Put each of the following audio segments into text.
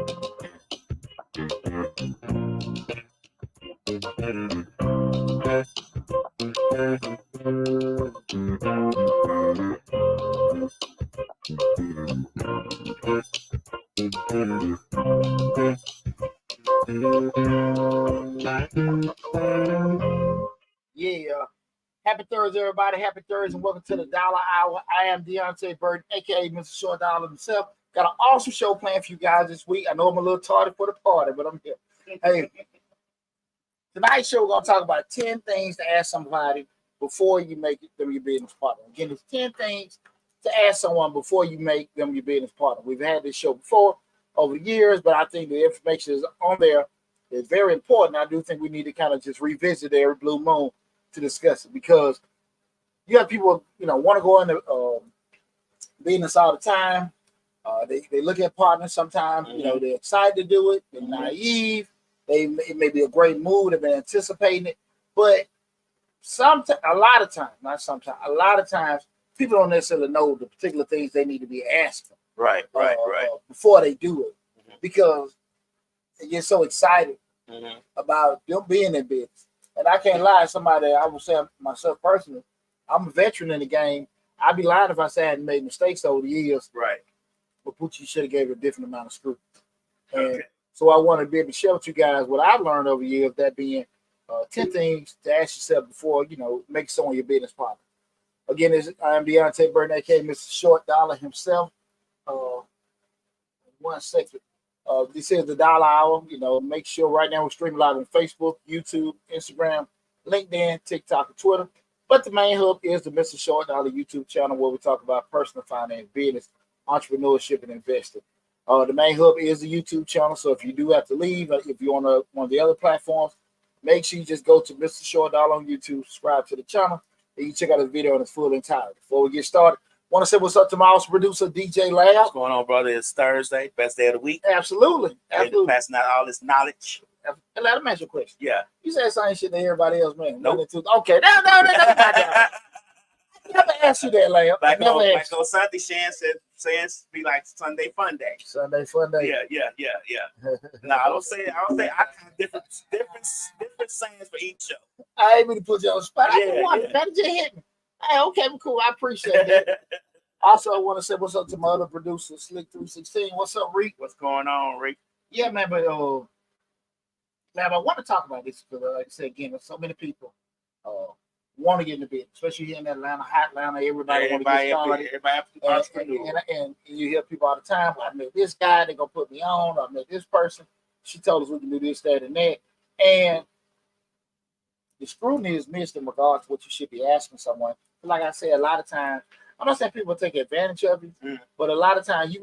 Yeah. Happy Thursday, everybody. Happy Thursday, and welcome to the Dollar Hour. I am Deonte Burden, aka Mr. Short Dollar himself. Got an awesome show planned for you guys this week. I know I'm a little tardy for the party, but I'm here. Hey, tonight's show, we're going to talk about 10 things to ask somebody before you make them your business partner. Again, it's 10 things to ask someone before you make them your business partner. We've had this show before over the years, but I think the information is on there is very important. I do think we need to kind of just revisit it every blue moon to discuss it, because you have people, want to go into business all the time. They look at partners sometimes, they're excited to do it, they're naive, it may be a great move, they've been anticipating it, but a lot of times, people don't necessarily know the particular things they need to be asking. Right. Before they do it, because they get so excited about them being in business. And I can't lie, I will say myself personally, I'm a veteran in the game. I'd be lying if I said I hadn't made mistakes over the years. Right. But Pucci should have gave it a different amount of scrutiny. And so I want to be able to share with you guys what I've learned over the years, that being 10 things to ask yourself before, make someone your business partner. Again, I am Deonte Burden, aka Mr. Short Dollar himself. 1 second. This is the Dollar Hour. Make sure right now we're streaming live on Facebook, YouTube, Instagram, LinkedIn, TikTok, and Twitter. But the main hub is the Mr. Short Dollar YouTube channel, where we talk about personal finance, business, entrepreneurship, and investing. The main hub is the YouTube channel. So if you do have to leave, if you're on one of the other platforms, make sure you just go to Mr. Short Dollar on YouTube, subscribe to the channel, and you check out the video in its full entirety. Before we get started, want to say what's up to my house producer, DJ Lab. What's going on, brother? It's Thursday, best day of the week. Absolutely. Passing out all this knowledge. And let me ask you a question. Yeah. You said same shit to everybody else, man. Nope. Okay. No. I never asked you that, Lab. Like on Sunday, Shan said be like Sunday fun day. Sunday fun day. Yeah. No, I don't say. I have different sayings for each show. I ain't mean to put you on the spot. Yeah. That just hit me. Hey, okay, cool. I appreciate that. Also, I want to say what's up to my other producer, Slick316. What's up, Reek? What's going on, Reek? Yeah, man, but man, I want to talk about this because, like I said again, there's so many people want to get in the business, especially here in Atlanta, hot Atlanta. Everybody want to get started. And you hear people all the time. Well, I met this guy. They're gonna put me on. I met this person. She told us we can do this, that, and that. And the scrutiny is missed in regards to what you should be asking someone. Like I said, a lot of times, I'm not saying people take advantage of you, but a lot of times,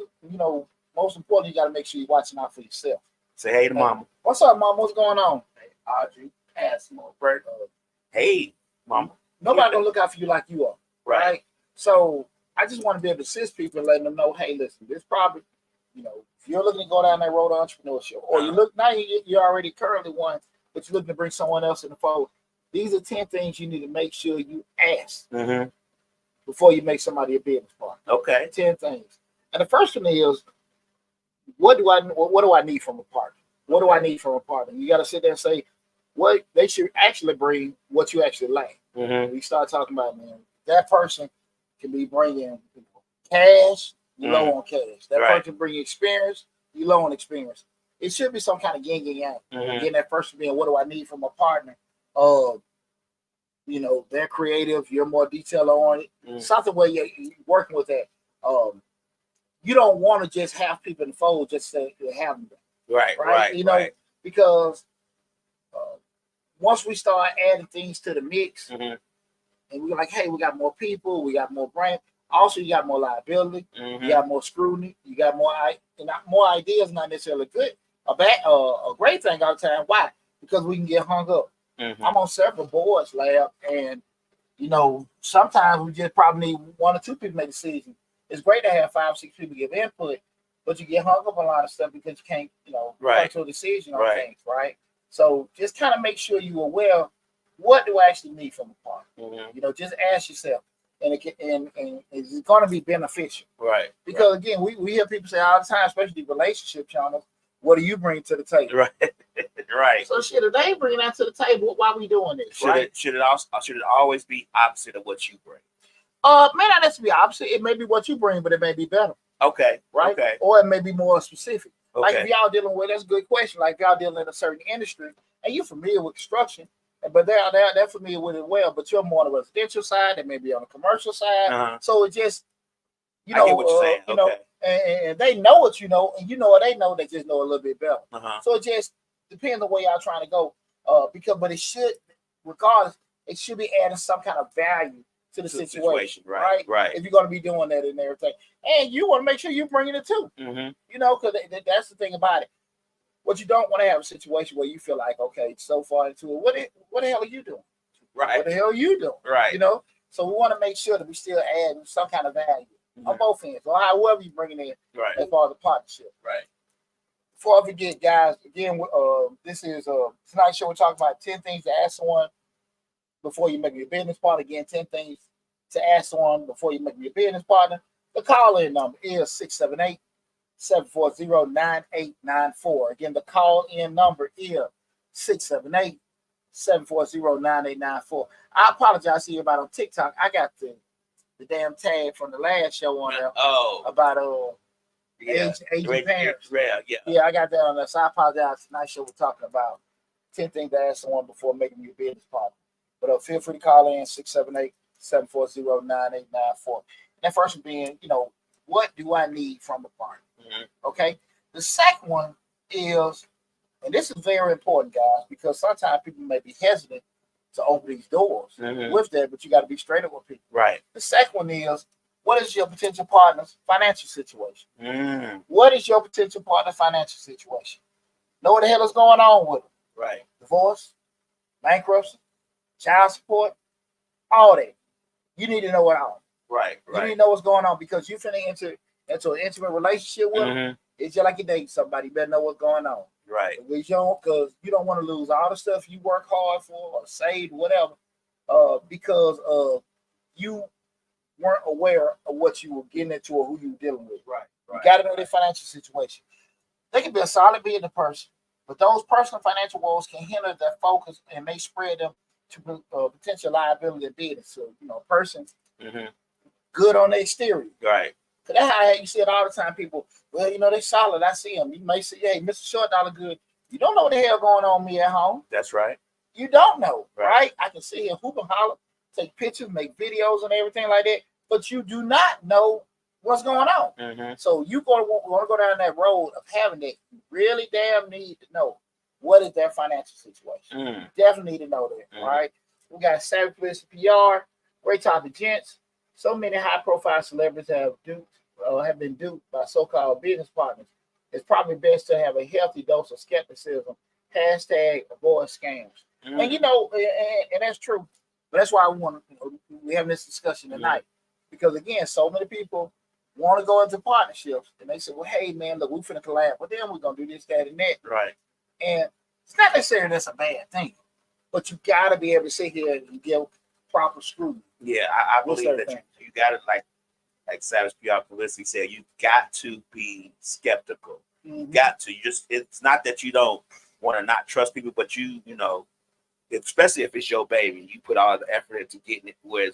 most importantly, you got to make sure you're watching out for yourself. Say hey to mama. What's up, mama? What's going on? Hey, Audrey, Asmo, Bert. Hey, mama. Nobody gonna look out for you like you are, right? So I just want to be able to assist people and letting them know, hey, listen, this probably, if you're looking to go down that road of entrepreneurship, or you look now, you're already currently one, but you're looking to bring someone else in the fold. These are 10 things you need to make sure you ask before you make somebody a business partner. Okay. 10 things. And the first one is, what do I need from a partner? What do I need from a partner? You got to sit there and say, what they should actually bring, what you actually lack. We start talking about, man, that person can be bringing cash, you low on cash. That person bring experience, you low on experience. It should be some kind of yin and yang. Again, that first being, what do I need from a partner? They're creative, you're more detailed on it. Something where you're working with that. You don't want to just have people in the fold just say they have them. Right. Because once we start adding things to the mix, and we're like, hey, we got more people, we got more brand. Also, you got more liability, you got more scrutiny, you got more ideas, not necessarily good. A great thing all the time. Why? Because we can get hung up. I'm on several boards, Lab, and sometimes we just probably need 1 or 2 people to make a decision. It's great to have 5 or 6 people give input, but you get hung up on a lot of stuff because you can't, come to a decision on things, right? So just kind of make sure you're aware, what do I actually need from a partner? Just ask yourself, and it's going to be beneficial, right? Because again, we hear people say all the time, especially relationship channels, What do you bring to the table? Right. Right. So shit, if they ain't bringing that to the table, why we doing this? Should it always be opposite of what you bring? May not necessarily be opposite. It may be what you bring, but it may be better. Okay. Right. Okay. Or it may be more specific. Okay. Like if y'all dealing with, that's a good question. Like if y'all dealing in a certain industry and you're familiar with construction, but they're familiar with it well, but you're more on the residential side, they may be on the commercial side. So it just, I get what you're saying. You know, and they know what you know, and you know what they know, they just know a little bit better. So it just depends on where y'all trying to go. But it should, regardless, it should be adding some kind of value to the situation. Right. If you're going to be doing that and everything. And you want to make sure you're bringing it too. You know, because that's the thing about it. What you don't want to have a situation where you feel like, okay, so far into it, what the hell are you doing? Right. What the hell are you doing? Right. You know, so we want to make sure that we still add some kind of value on both ends, or however you bring it in as far as the partnership. Right. Before I forget, guys, again, this is tonight's show. We're talking about 10 things to ask someone before you make your business partner. Again, 10 things to ask someone before you make your business partner. The call-in number is 678-740-9894. Again, the call-in number is 678-740-9894. I apologize to everybody on TikTok. I got the damn tag from the last show on there about aging parents. Yeah, I got that on there. So I apologize. Tonight's show we're talking about 10 things to ask someone before making your business partner. But feel free to call in 678-740-9894. That first one being, you know, what do I need from a partner? Okay. The second one is, and this is very important, guys, because sometimes people may be hesitant to open these doors with that, but you got to be straight up with people. Right. The second one is, what is your potential partner's financial situation? What is your potential partner's financial situation? Know what the hell is going on with them? Right. Divorce, bankruptcy, child support, all that. You need to know it all. Right. You need to know what's going on because you're finna enter into an intimate relationship with them. It's just like you date somebody. You better know what's going on. Right. Because you don't want to lose all the stuff you work hard for or saved, whatever, because you weren't aware of what you were getting into or who you were dealing with. Right. You got to know their financial situation. They can be a solid business person, but those personal financial woes can hinder their focus and may spread them to potential liability in business. So, you know, a person good on the exterior. Right. Because that's how you see it all the time. People, well, you know, they solid. I see them. You may say, hey, Mr. Short Dollar good. You don't know what the hell going on me at home. That's right. You don't know, right? I can sit here, hoop and holler, take pictures, make videos and everything like that, but you do not know what's going on. So you want to go down that road of having that. You really damn need to know what is their financial situation. Definitely need to know that, right? We got Savvy Publicity PR, great topic, gents. So many high-profile celebrities have been duped by so-called business partners. It's probably best to have a healthy dose of skepticism. Hashtag avoid scams. And you know, and that's true. But that's why we're having this discussion tonight. Because again, so many people want to go into partnerships and they say, well, hey man, look, we finna collab, but then we're gonna do this, that, and that. Right. And it's not necessarily that's a bad thing, but you gotta be able to sit here and give proper scrutiny. Yeah, I believe that you gotta like Savage PR Publicity said, you got to be skeptical. You got to. It's not that you don't want to not trust people, but you know, especially if it's your baby, you put all the effort into getting it where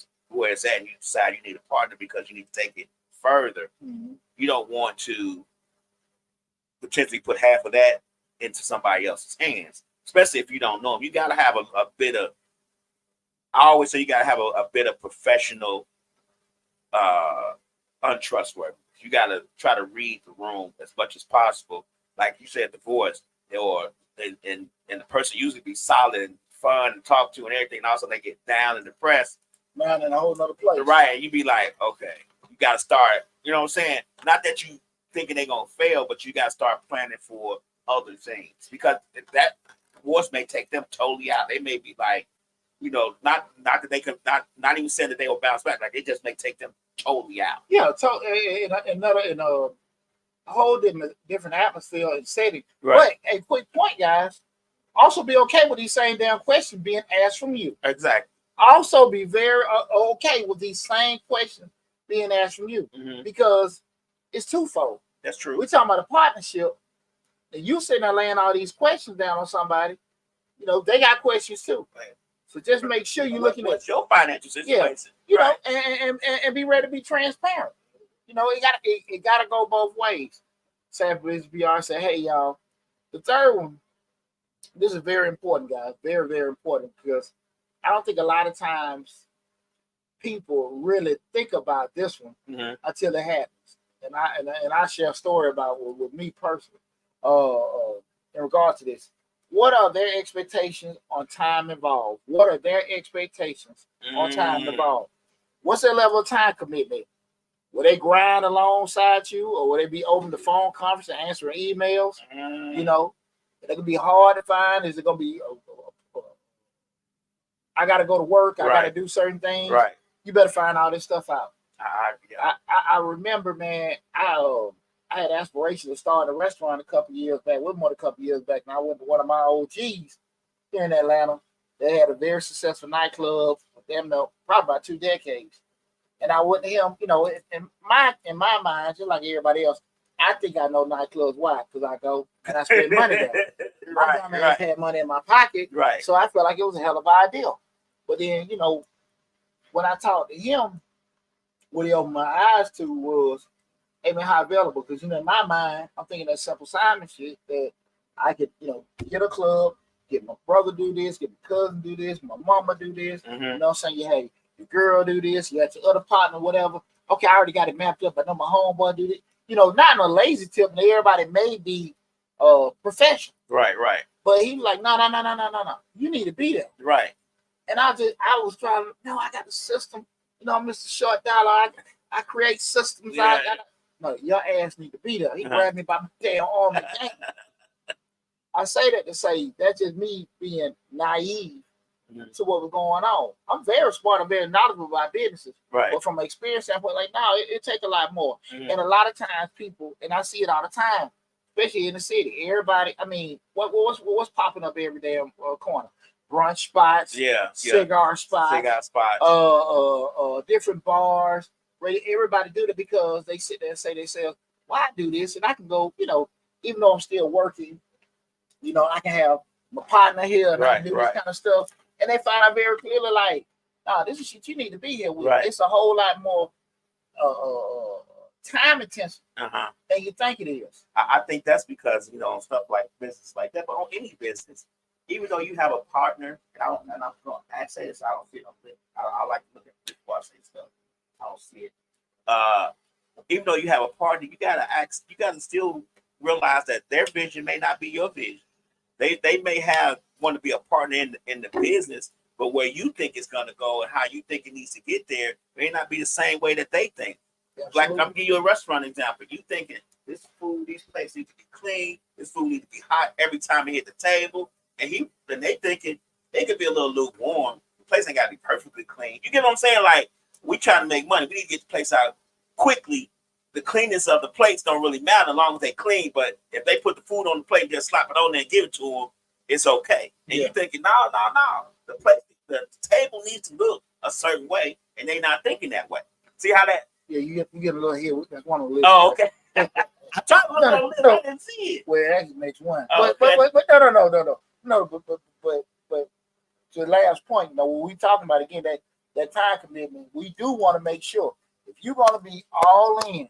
it's at, and you decide you need a partner because you need to take it further. You don't want to potentially put half of that into somebody else's hands, especially if you don't know them. You got to have a bit of, I always say you got to have a bit of professional untrustworthy. You got to try to read the room as much as possible. Like you said, divorce, and the person usually be solid and fun to talk to and everything, and also they get down and depressed. Man, in a whole nother place. Right, and you be like, okay, you got to start, you know what I'm saying? Not that you thinking they're going to fail, but you got to start planning for other things. Because that divorce may take them totally out. They may be like, you know, not that they could, not even saying that they will bounce back. Like, it just may take them totally out. Yeah, in a whole different atmosphere and setting. Right. But a quick point, guys. Also be okay with these same damn questions being asked from you. Exactly. Also be very okay with these same questions being asked from you because it's twofold. That's true. We're talking about a partnership, and you sitting there laying all these questions down on somebody, you know, they got questions too. Right. So just make sure you're looking what's your financial situation. you right. know, and be ready to be transparent. You know, it gotta go both ways. Say for this VR, say, hey y'all, the third one, this is very important, guys. Very, very important because I don't think a lot of times people really think about this one until it happens. And I share a story about with me personally. In regard to this, what are their expectations on time involved? What are their expectations on time involved? What's their level of time commitment? Will they grind alongside you, or will they be open to phone conference and answering emails? You know, it can be hard to find. Is it going to be? I got to go to work. I got to do certain things. Right. You better find all this stuff out. Yeah. I remember, man. I had aspirations to start a restaurant a couple years back. More than a couple years back. And I went to one of my OGs here in Atlanta. They had a very successful nightclub. Them, probably about 2 decades. And I went to him, you know, in my mind, just like everybody else, I think I know nightclubs. Why? Because I go and I spend money there. My dumb had money in my pocket, so I felt like it was a hell of an idea. But then, you know, when I talked to him, what he opened my eyes to was, hey man, how available? Because, you know, in my mind, I'm thinking that Simple Simon shit that I could, you know, get a club, get my brother do this, get my cousin do this, my mama do this. You know what I'm saying? Hey, your girl do this, you got your other partner, whatever. Okay, I already got it mapped up. I know my homeboy do it. You know, not in a lazy tip, and everybody may be professional. Right. But he was like, no. You need to be there. Right. And I was trying, I got the system. You know, Mr. Short Dollar, I create systems. Yeah. No, your ass need to be there. He grabbed me by my damn arm and came. I say that to say that's just me being naive to what was going on. I'm very smart. I'm very knowledgeable about businesses. Right. But from an experience standpoint, like, no, it take a lot more. And a lot of times people, and I see it all the time, especially in the city, everybody, I mean, what's popping up every damn corner? Brunch spots, cigar spots, different bars. Everybody do that because they sit there and say to themselves, well, I do this and I can go, you know, even though I'm still working, you know, I can have my partner here and I can do this kind of stuff. And they find out very clearly, like, this is shit you need to be here with. Right. It's a whole lot more time intensive than you think it is. I think that's because, you know, stuff like business like that, but on any business, even though you have a partner, and I'm going to say this, I don't see it. I like to look at it before I say stuff. I don't see it. Even though you have a partner, you gotta still realize that their vision may not be your vision. They may want to be a partner in the business, but where you think it's gonna go and how you think it needs to get there may not be the same way that they think. Absolutely. Like, I'm gonna give you a restaurant example. You thinking this food, these places need to be clean, this food needs to be hot every time it hit the table, and they thinking they could be a little lukewarm. The place ain't gotta be perfectly clean. You get what I'm saying? Like, we trying to make money. We need to get the place out quickly. The cleanness of the plates don't really matter as long as they clean. But if they put the food on the plate and just slap it on there and give it to them, it's okay. And you thinking, no. The table needs to look a certain way, and they not thinking that way. See how that? Yeah, you get a little here. That's one of the list. Oh, okay. I tried to look on the list. I didn't see it. Well, it actually makes one. Oh, but no. But to the last point, you know, when we talking about again that time commitment, we do want to make sure if you're going to be all in,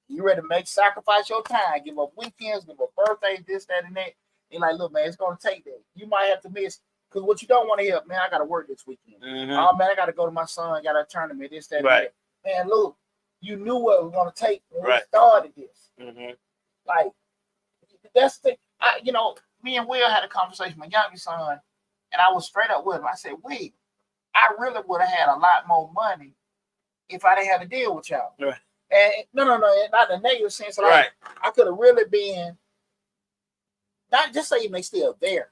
you ready to sacrifice your time, give up weekends, give up birthdays, this, that, and that. And like, look, man, it's going to take that. You might have to miss, because what you don't want to hear, man, I got to work this weekend. Oh, man, I got to go to my son, got a tournament, this, that, and that. Man, look, you knew what it was going to take when we started this. Like, that's the thing. You know, me and Will had a conversation with my youngest son, and I was straight up with him. I said, wait, I really would have had a lot more money if I didn't have to deal with y'all. Right. And no, not in a negative sense. Like, I could have really been, not just saying they still there,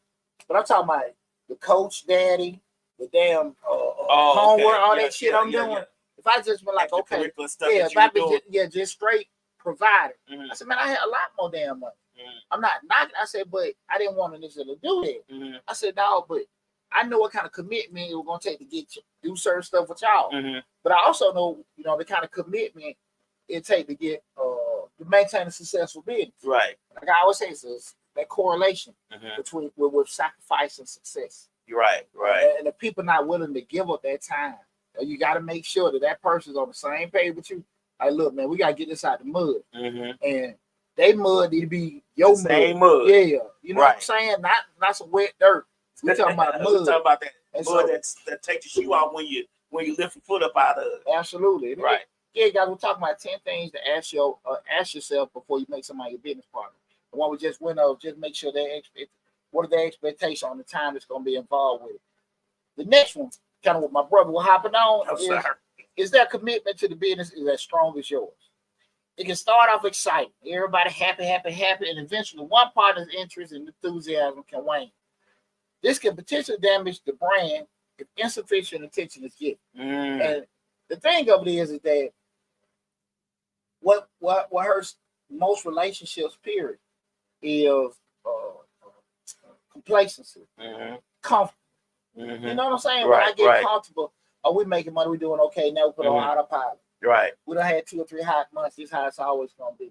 but I'm talking about the coach, daddy, the damn homework, all that shit I'm doing. Yeah. If I just been like, okay, if I been just straight provider, I said, man, I had a lot more damn money. I'm not knocking. I said, but I didn't want to necessarily do that. I said, no, but I know what kind of commitment it was going to take to get you do certain stuff with y'all. But I also know, you know, the kind of commitment it take to get to maintain a successful business. Right. Like I always say, it's that correlation between with sacrifice and success. You're right. And the people not willing to give up that time, you got to make sure that person's on the same page with you. Like, look, man, we got to get this out the mud. And they mud need to be your mud. Yeah, you know what I'm saying? Not some wet dirt. We talking about mud. We talking about that and mud that takes your shoe off when you lift your foot up out of it. Absolutely. Right. Yeah, guys, we're talking about 10 things to ask yourself before you make somebody your business partner. The one we just went over, just make sure what are their expectations on the time that's going to be involved with it. The next one, kind of what my brother was hopping on, is their commitment to the business is as strong as yours. It can start off exciting, everybody happy, and eventually one partner's interest and enthusiasm can wane. This can potentially damage the brand if insufficient attention is given. And the thing of it is that what hurts most relationships, period, is complacency, comfort. You know what I'm saying? When I get comfortable, we making money, we doing okay. Now we put on autopilot. Right. We done had 2 or 3 hot months. This is how it's always gonna be.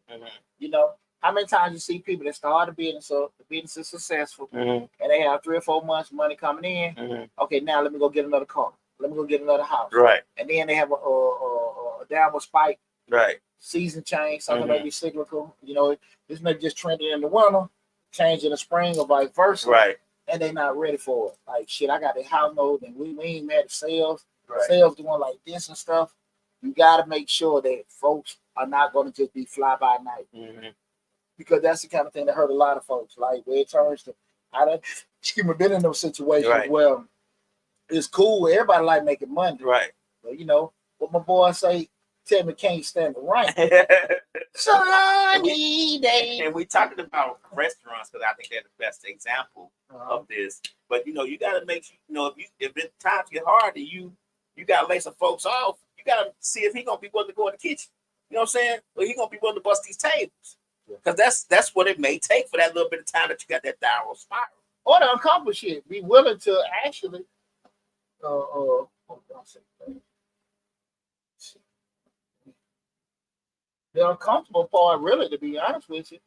You know, how many times you see people that start a business, so the business is successful, and they have 3 or 4 months of money coming in. Okay, now let me go get another car. Let me go get another house. Right. And then they have a downward spike. Right. Season change, something may be cyclical. You know, this may just trending in the winter, change in the spring, or vice versa. Right. And they not ready for it. Like, shit, I got the house mode, and we ain't mad at sales. Right. Sales doing like this and stuff. You got to make sure that folks are not going to just be fly by night. Because that's the kind of thing that hurt a lot of folks. Like, where it turns to, been in those situations where it's cool. Everybody like making money. Right. But, you know, what my boy say, tell me can't stand the rain. Sunny day. And we talking about restaurants because I think they're the best example of this. But, you know, you got to make sure, you know, if times get hard and you got to lay some folks off, you got to see if he going to be willing to go in the kitchen. You know what I'm saying? Or he going to be willing to bust these tables. Because that's what it may take for that little bit of time that you got that downward spiral. Or to accomplish it. Be willing to actually the uncomfortable part, really, to be honest with you,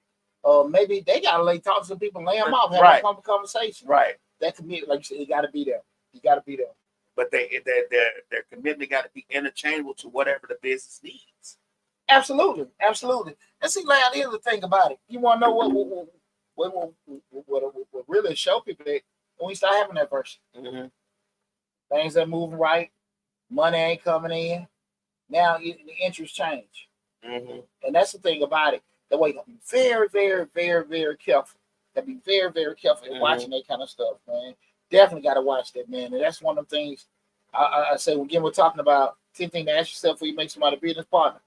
maybe they gotta talk to some people, lay them off, have a conversation. Right. That commitment, like you said, you gotta be there. You gotta be there. But their commitment got to be interchangeable to whatever the business needs. Absolutely. And see, like, here's the thing about it. You want to know what really show people that when we start having that version, things are moving right, money ain't coming in. Now the interest change, and that's the thing about it. That way, you gotta be very, very, very, very careful. Gotta be very, very careful in watching that kind of stuff, man. Definitely got to watch that, man. And that's one of the things I say. Again, we're talking about 10 things to ask yourself before you make somebody a business partner.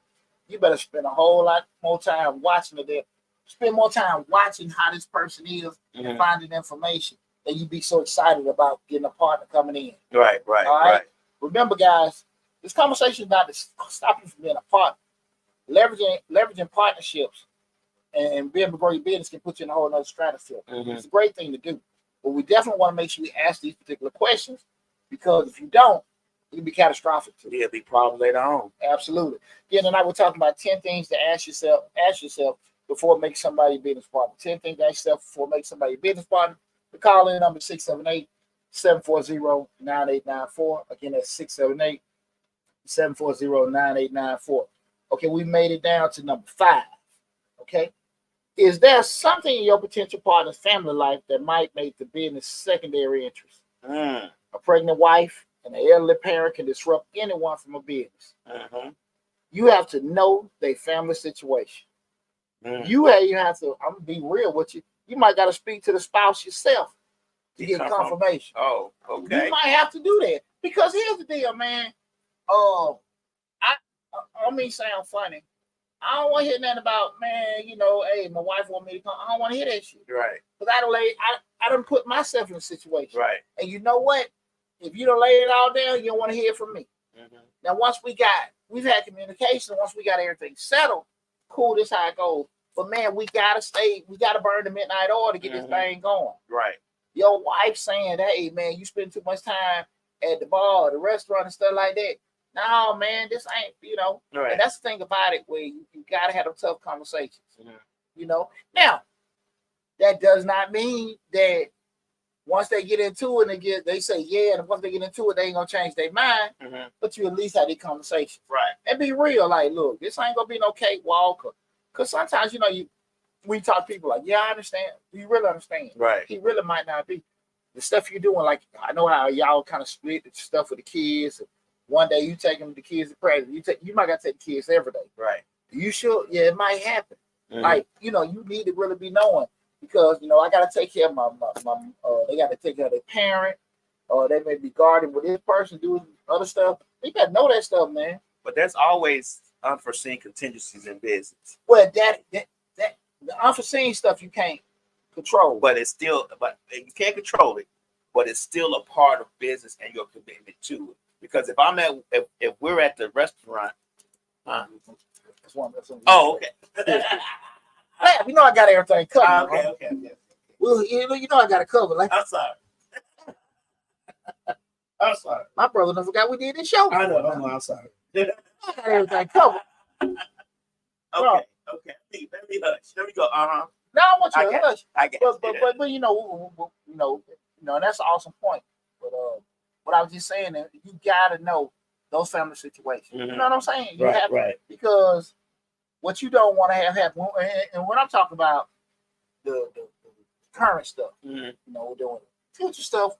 You better spend a whole lot more time watching it. Spend more time watching how this person is and finding information. That you be so excited about getting a partner coming in. Right. All right. Remember, guys, this conversation is about to stop you from being a partner. Leveraging partnerships and being able to grow your business can put you in a whole other stratosphere. It's a great thing to do. But we definitely want to make sure we ask these particular questions, because if you don't, it can be catastrophic too. Yeah, big problem later on. Absolutely. Yeah, tonight we're talking about 10 things to ask yourself before making somebody a business partner. 10 things to ask yourself before making somebody a business partner. The call in number 678-740-9894. Again, that's 678-740-9894. Okay, we made it down to number 5. Okay. Is there something in your potential partner's family life that might make the business secondary interest? A pregnant wife and an elderly parent can disrupt anyone from a business. You have to know their family situation. You have to, I'm gonna be real with you. You might got to speak to the spouse yourself to get confirmation. Oh, okay. You might have to do that, because here's the deal, man. I mean, sound funny. I don't want to hear nothing about, man, you know, hey, my wife want me to come. I don't want to hear that shit. Right. Because I don't put myself in a situation. Right. And you know what? If you don't lay it all down, you don't want to hear from me. Now, once we've had communication, once we got everything settled, cool, this how it goes. But man, we gotta burn the midnight oil to get this thing going. Right. Your wife saying, hey man, you spend too much time at the bar, the restaurant, and stuff like that. No, man, this ain't, you know. Right. And that's the thing about it, where you gotta have them tough conversations. You know. Now, That does not mean that once they get into it they say yeah, and once they get into it, they ain't gonna change their mind. Mm-hmm. But you at least have the conversation. Right. And be real, like, look, this ain't gonna be no cakewalk. Cause sometimes, we talk to people like, yeah, I understand. Do you really understand? Right. He really might not be. The stuff you're doing, like, I know how y'all kind of split the stuff with the kids. One day you take them the kids to practice. You might gotta take the kids every day. Right. You should, yeah, it might happen. Mm-hmm. Like, you need to really be knowing because I gotta take care of my they gotta take care of their parent, or they may be guarding with this person doing other stuff. They gotta know that stuff, man. But there's always unforeseen contingencies in business. Well, that the unforeseen stuff you can't control. But you can't control it, but it's still a part of business and your commitment to it. Because if we're at the restaurant, that's one. Oh, okay. I got everything covered. Okay. Well, I got it covered. Like, I'm sorry. I'm sorry. My brother never forgot we did this show. I know. I'm sorry. I got everything covered. Okay. Let me hush. Let me go. Now I want you to hush. I get but and that's an awesome point. But what I was just saying, that you gotta know those family situations. Mm-hmm. You know what I'm saying? You right, have to, right. Because what you don't want to have happen, and when I'm talking about the current stuff, mm-hmm. We're doing future stuff.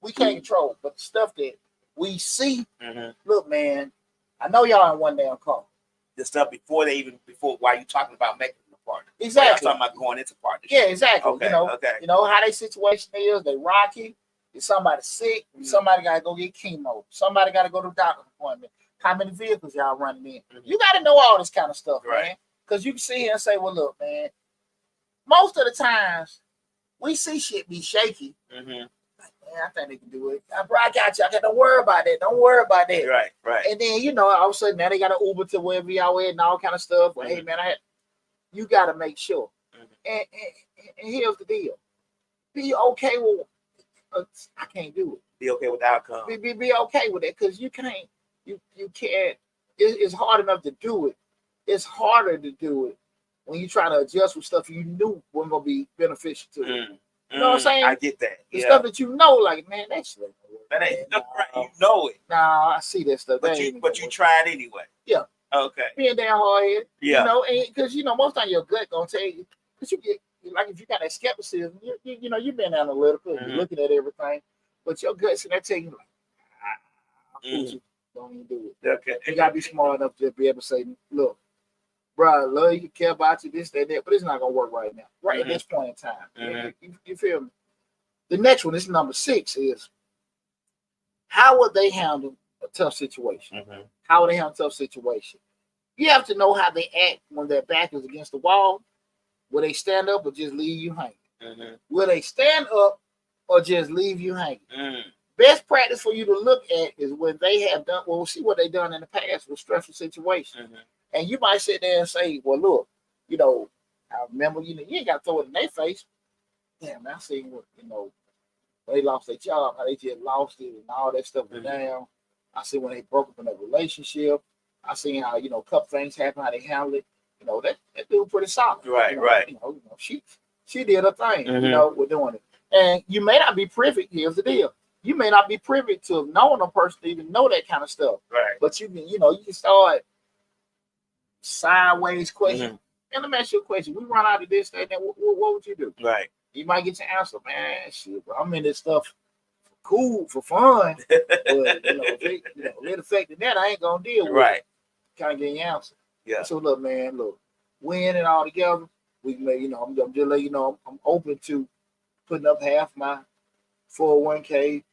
We can't control, but the stuff that we see. Mm-hmm. Look, man, I know y'all in one damn car. The stuff before while you talking about making a partner. Exactly. Talking about going into partnership. Yeah, exactly. Okay, okay. How their situation is. They rocky. If somebody sick, somebody got to go get chemo. Somebody got to go to a doctor's appointment. How many vehicles y'all running in? Mm-hmm. You got to know all this kind of stuff, right, man. Because you can sit here and say, well, look, man, most of the times we see shit be shaky. Mm-hmm. Man, I think they can do it. Bro, I got you. Don't worry about that. Don't worry about that. Right. And then, all of a sudden, now they got an Uber to wherever y'all at and all kind of stuff. Well, hey, man, you got to make sure. Mm-hmm. And here's the deal. Be okay with I can't do it. Be okay with the outcome. Be okay with it because you can't. You can't. It's hard enough to do it. It's harder to do it when you try to adjust with stuff you knew wasn't going to be beneficial to you. You know what I'm saying? I get that. The stuff that like, man, that ain't right. You know it. Nah, I see that stuff. But you tried anyway. Yeah. Okay. Being damn hard headed. Yeah. Because most time your gut gonna tell you, because you get like if you got that skepticism, you've been analytical, you're looking at everything, but your gut's in there telling you like, don't even do it. Okay. You gotta be smart enough to be able to say, look, bro, I love you, care about you, this, that, but it's not gonna work right now. Right at this point in time. Mm-hmm. You feel me? The next one, this is number 6, is how would they handle a tough situation? Mm-hmm. How would they handle a tough situation? You have to know how they act when their back is against the wall. Will they stand up or just leave you hanging? Mm-hmm. Will they stand up or just leave you hanging? Mm-hmm. Best practice for you to look at is when they have done, we'll see what they've done in the past with stressful situations. Mm-hmm. And you might sit there and say, well, look, I remember, you ain't got to throw it in their face. Damn, I seen what, they lost their job, how they just lost it and all that stuff went down. I see when they broke up in a relationship. I seen how, a couple things happen, how they handle it. That dude pretty solid. Right. She did her thing, we're doing it. And you may not be privy, here's the deal. You may not be privy to knowing a person to even know that kind of stuff. Right. But you can start sideways question. And let me ask you a question. We run out of this, that, and what would you do? Right. You might get your answer, man. Shit, bro, I'm in this stuff for cool, for fun. But it affected that, I ain't gonna deal with it. Kind of get your answer. Yeah. So look, man, we in it all together. We can make, I'm just letting you know I'm open to putting up half my 401k,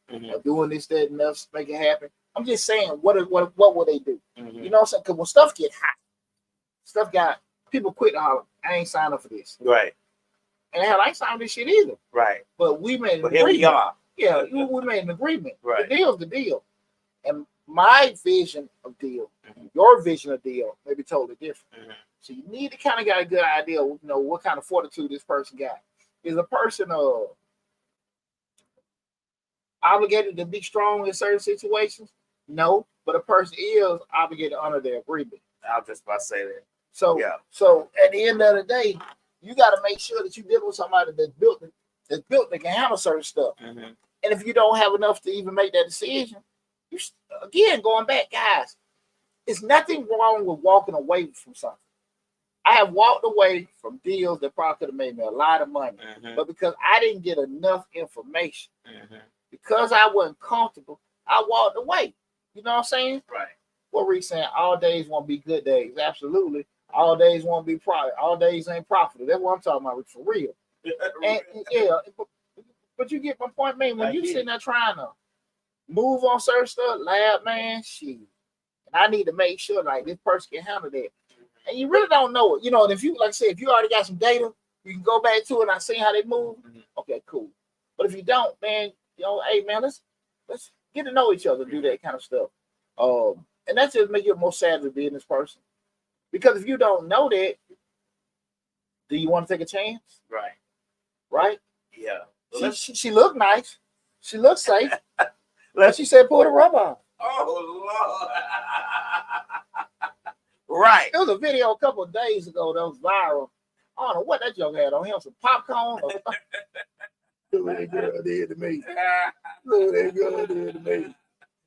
doing this, that, and else, make it happen. I'm just saying, what will they do? Mm-hmm. You know what I'm saying? Because when stuff get hot, stuff got people quit to holler, I ain't signed up for this. Right. And hell, I ain't signed this shit either. Right. But we made an agreement. Here we are. Yeah, we made an agreement. Right. The deal's the deal. And my vision of deal, your vision of deal may be totally different. Mm-hmm. So you need to kind of get a good idea, what kind of fortitude this person got. Is a person obligated to be strong in certain situations? No, but a person is obligated to honor their agreement. I was just about to say that. So at the end of the day, you got to make sure that you deal with somebody that's built that can handle certain stuff. Mm-hmm. And if you don't have enough to even make that decision, you again going back, guys. There's nothing wrong with walking away from something. I have walked away from deals that probably could have made me a lot of money, but because I didn't get enough information, because I wasn't comfortable, I walked away. You know what I'm saying? Right. What Reed saying? All days won't be good days. Absolutely. All days won't be profit. All days ain't profitable. That's what I'm talking about for real. And yeah, but you get my point, man. When you sitting there trying to move on certain stuff, lab, man, shit. And I need to make sure like this person can handle that. And you really don't know it. You know, and if you like I said, if you already got some data, you can go back to it and I see how they move. Okay, cool. But if you don't, man, you know, hey man, let's get to know each other, do that kind of stuff. And that's just make you a more savvy business person. Because if you don't know that, do you want to take a chance? Right. Right? Yeah. Well, she looked nice. She looked safe. But she said pull the rubber off. Oh Lord. Right. There was a video a couple of days ago that was viral. I don't know what that joke had on him, some popcorn. Look what that girl did to me. Look what that girl did to me.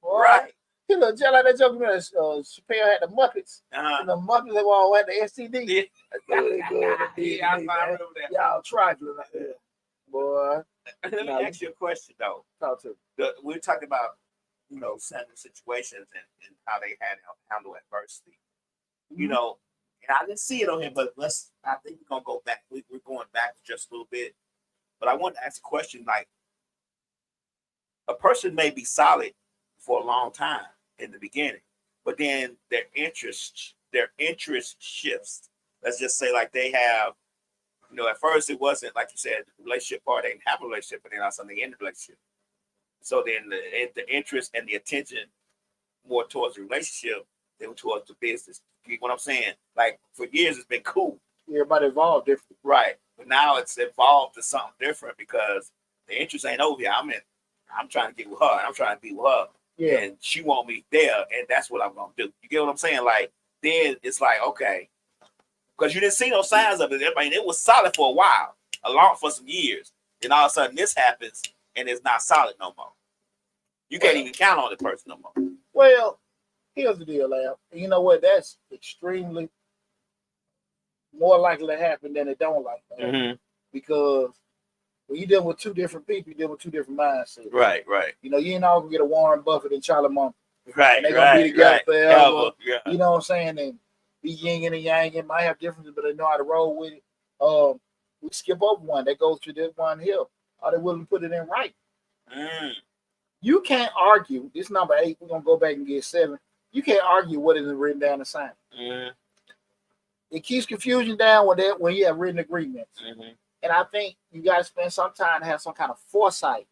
Right. He looked just like that joke. Chappelle had the Muppets. And the Muppets that all had the STD. Yeah. I remember that. Y'all trifling like that. Boy. Let me ask you a question though. Talk to me. We're talking about, you know, certain situations and how they had to handle adversity. You know, and I didn't see it on here, but I think we're gonna go back. We're going back just a little bit. But I want to ask a question like a person may be solid for a long time in the beginning, but then their interest shifts. Let's just say like they have, you know, at first it wasn't like you said, the relationship part, they didn't have a relationship, but then all of a sudden they end the relationship. So then the interest and the attention more towards the relationship than towards the business. You get what I'm saying? Like for years it's been cool. Everybody evolved different. Right. But now it's evolved to something different because the interest ain't over here. I'm trying to get with her. I'm trying to be with her. Yeah. And she want me there, and that's what I'm gonna do. You get what I'm saying? Like then it's like, okay. Because you didn't see no signs of it. I mean, it was solid for a while, for some years. Then all of a sudden this happens and it's not solid no more. You can't even count on the person no more. Well, here's the deal, Lab. You know what? That's extremely more likely to happen than it don't like that. Because when you deal with two different people, you deal with two different mindsets. Right. You know, you ain't all gonna get a Warren Buffett and Charlie Munger. Right. And they're gonna be together forever. Yeah. You know what I'm saying? And be yin and yang. It might have differences, but they know how to roll with it. We skip over one that goes to this one here. Are they willing to put it in right? You can't argue. This number 8, we're gonna go back and get 7. You can't argue what isn't written down in sign. It keeps confusion down when you have written agreements. And I think you guys spend some time to have some kind of foresight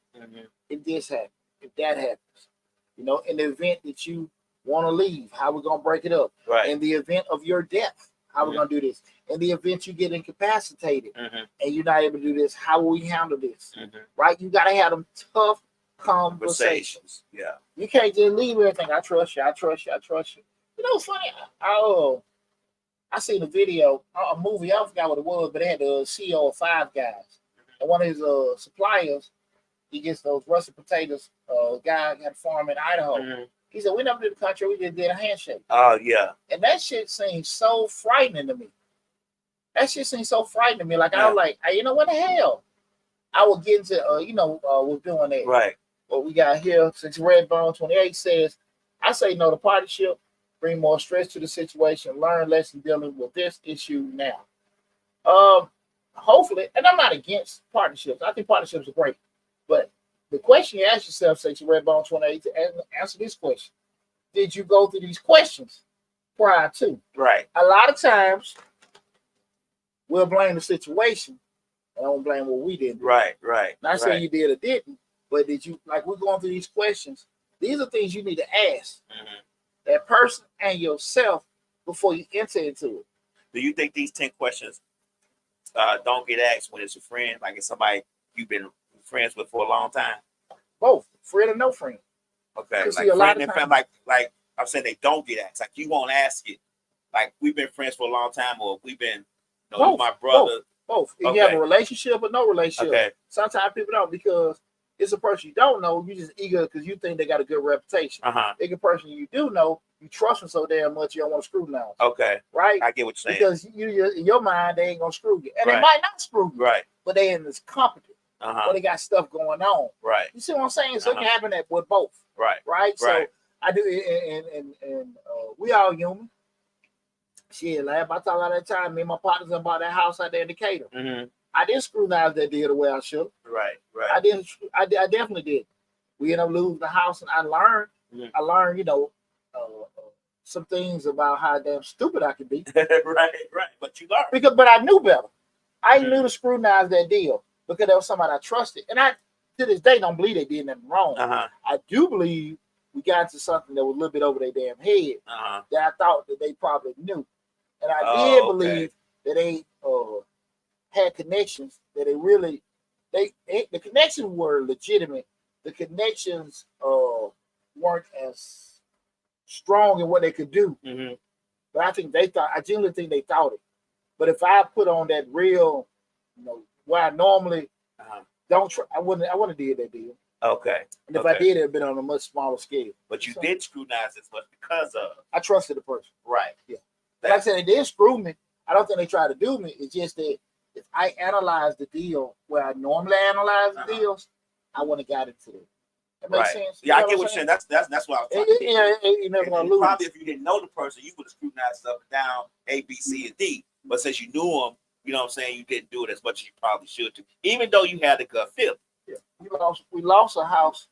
if this happens, if that happens. You know, in the event that you want to leave, how we're gonna break it up. Right. In the event of your death, how we're gonna do this. In the event you get incapacitated and you're not able to do this, how will we handle this? Right? You gotta have them tough conversations. Yeah. You can't just leave everything. I trust you. You know, it's funny. I seen a video, a movie. I forgot what it was, but they had the CEO of Five Guys, and one of his suppliers. He gets those russet potatoes. Guy had a farm in Idaho. He said, "We never did the country. We just did a handshake." Oh yeah. And that shit seems so frightening to me. Like I was like, hey, you know what the hell? I was getting to we're doing that. Right. What we got here, since Redbone 28 says, I say no to partnership, bring more stress to the situation, learn lessons dealing with this issue now. Hopefully, and I'm not against partnerships. I think partnerships are great. But the question you ask yourself, since Redbone 28, to answer this question, did you go through these questions prior to? Right. A lot of times, we'll blame the situation. I don't blame what we did. Right. Not saying you did or didn't, but did you, like we're going through these questions, these are things you need to ask that person and yourself before you enter into it. Do you think these 10 questions don't get asked when it's a friend, like it's somebody you've been friends with for a long time? Both, friend and no friend. Okay, like see, friend and friend, like I'm saying they don't get asked. Like you won't ask it. Like we've been friends for a long time, or we've been, my brother. Both. You have a relationship or no relationship. Okay. Sometimes people don't because it's a person you don't know. You just eager because you think they got a good reputation. It's a person you do know. You trust them so damn much you don't want to scrutinize. Okay. Right. I get what you're saying. Because you in your mind they ain't gonna screw you, and they might not screw you. Right. But they in this company. But they got stuff going on. Right. You see what I'm saying? So it can happen with both. Right. Right. So I do, and we all human. Shit, like I talk about that time, me and my partners about that house out there in Decatur. I didn't scrutinize that deal the way I should. Right. I definitely did. We ended up losing the house, and I learned. I learned, some things about how damn stupid I could be. Right. But you learned But I knew better. I knew to scrutinize that deal because there was somebody I trusted, and I to this day don't believe they did nothing wrong. I do believe we got into something that was a little bit over their damn head that I thought that they probably knew. And I did believe that they had connections that the connections were legitimate. The connections weren't as strong in what they could do. But I genuinely think they thought it. But if I put on that real, where I normally don't try, I wouldn't have did that deal. Okay. And if I did, it'd been on a much smaller scale. But you did scrutinize as much because of I trusted the person. Right. Yeah. Like I said, they did screw me. I don't think they tried to do me. It's just that if I analyze the deal where I normally analyze the deals, I wouldn't have got into it. That makes sense. Yeah, I get what you're saying. That's what I was talking about. You never gonna lose. Probably if you didn't know the person, you would have scrutinized up and down A, B, C, and D. But since you knew them, you know what I'm saying, you didn't do it as much as you probably should to, even though you had a gut feel. Yeah. We lost a house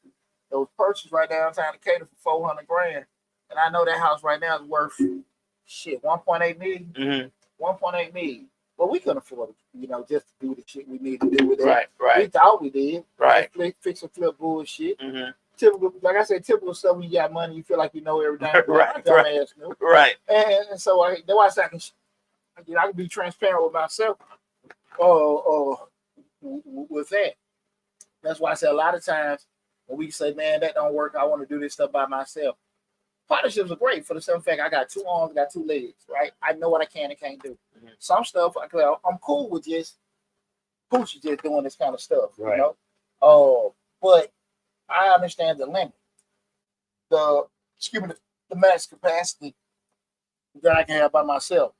that was purchased right downtown Decatur for $400,000. And I know that house right now is worth $1.8 million. 1.8 million. Well, we couldn't afford it, just to do the shit we need to do with it. Right. We thought we did. Right. Fix and flip bullshit. Typical, like I said, typical stuff when you got money, you feel like you know everything. Right. And so that's why I said I can be transparent with myself with that. That's why I say a lot of times when we say, man, that don't work, I want to do this stuff by myself. Partnerships are great for the simple fact I got 2 arms, got 2 legs, right? I know what I can and can't do. Some stuff I'm cool with just Poochie just doing this kind of stuff, right. But I understand the limit, the max capacity that I can have by myself.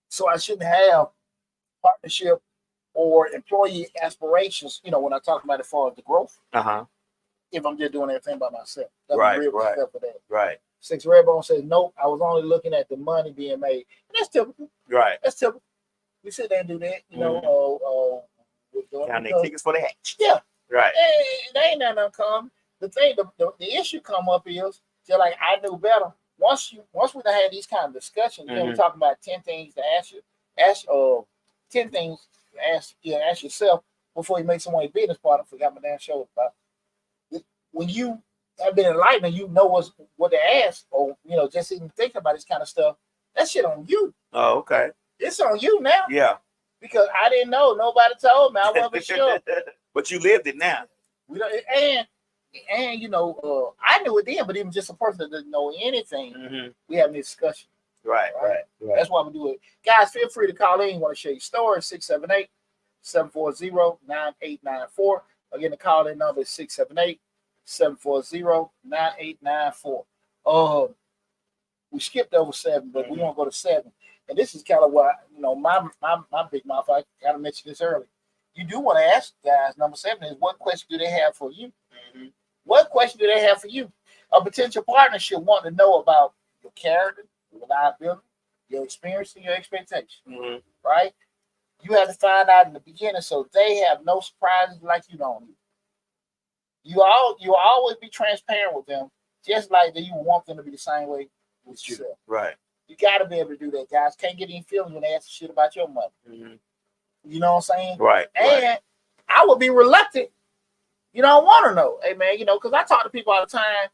So I shouldn't have partnership or employee aspirations, when I talk about it as far as the growth. If I'm just doing everything by myself. That's real for that. Right. Six Redbone says, nope, I was only looking at the money being made. And that's typical. Right. That's typical. We sit there and do that, Count their tickets for the hatch. Yeah. Right. And there ain't nothing uncommon. The thing, the issue come up is, just like I knew better. Once we done had these kind of discussions, then we're talking about 10 things to ask you. 10 things to ask yourself before you make someone a business partner. I forgot my damn show about. When you have been enlightened and you know what to ask, or just even thinking about this kind of stuff, that shit on you. Oh, okay. It's on you now. Yeah. Because I didn't know. Nobody told me. I wasn't sure. But you lived it now. We don't, and I knew it then, but even just a person that doesn't know anything, we have this discussion. Right. That's why we do it. Guys, feel free to call in. You want to share your story, 678-740-9894. Again, the call-in number is 678-740-9894. We skipped over 7, but we want to go to 7. And this is kind of what my big mouth. I kind of mentioned this earlier. You do want to ask guys. Number 7 is, what question do they have for you? What question do they have for you? A potential partner should want to know about your character, your reliability, your experience, and your expectations. Right? You have to find out in the beginning so they have no surprises like you don't. You always be transparent with them, just like you want them to be the same way with yourself. Right. You got to be able to do that, guys. Can't get any feelings when they ask shit about your money. You know what I'm saying? Right. And I would be reluctant. You don't want to know. Hey, man, because I talk to people all the time,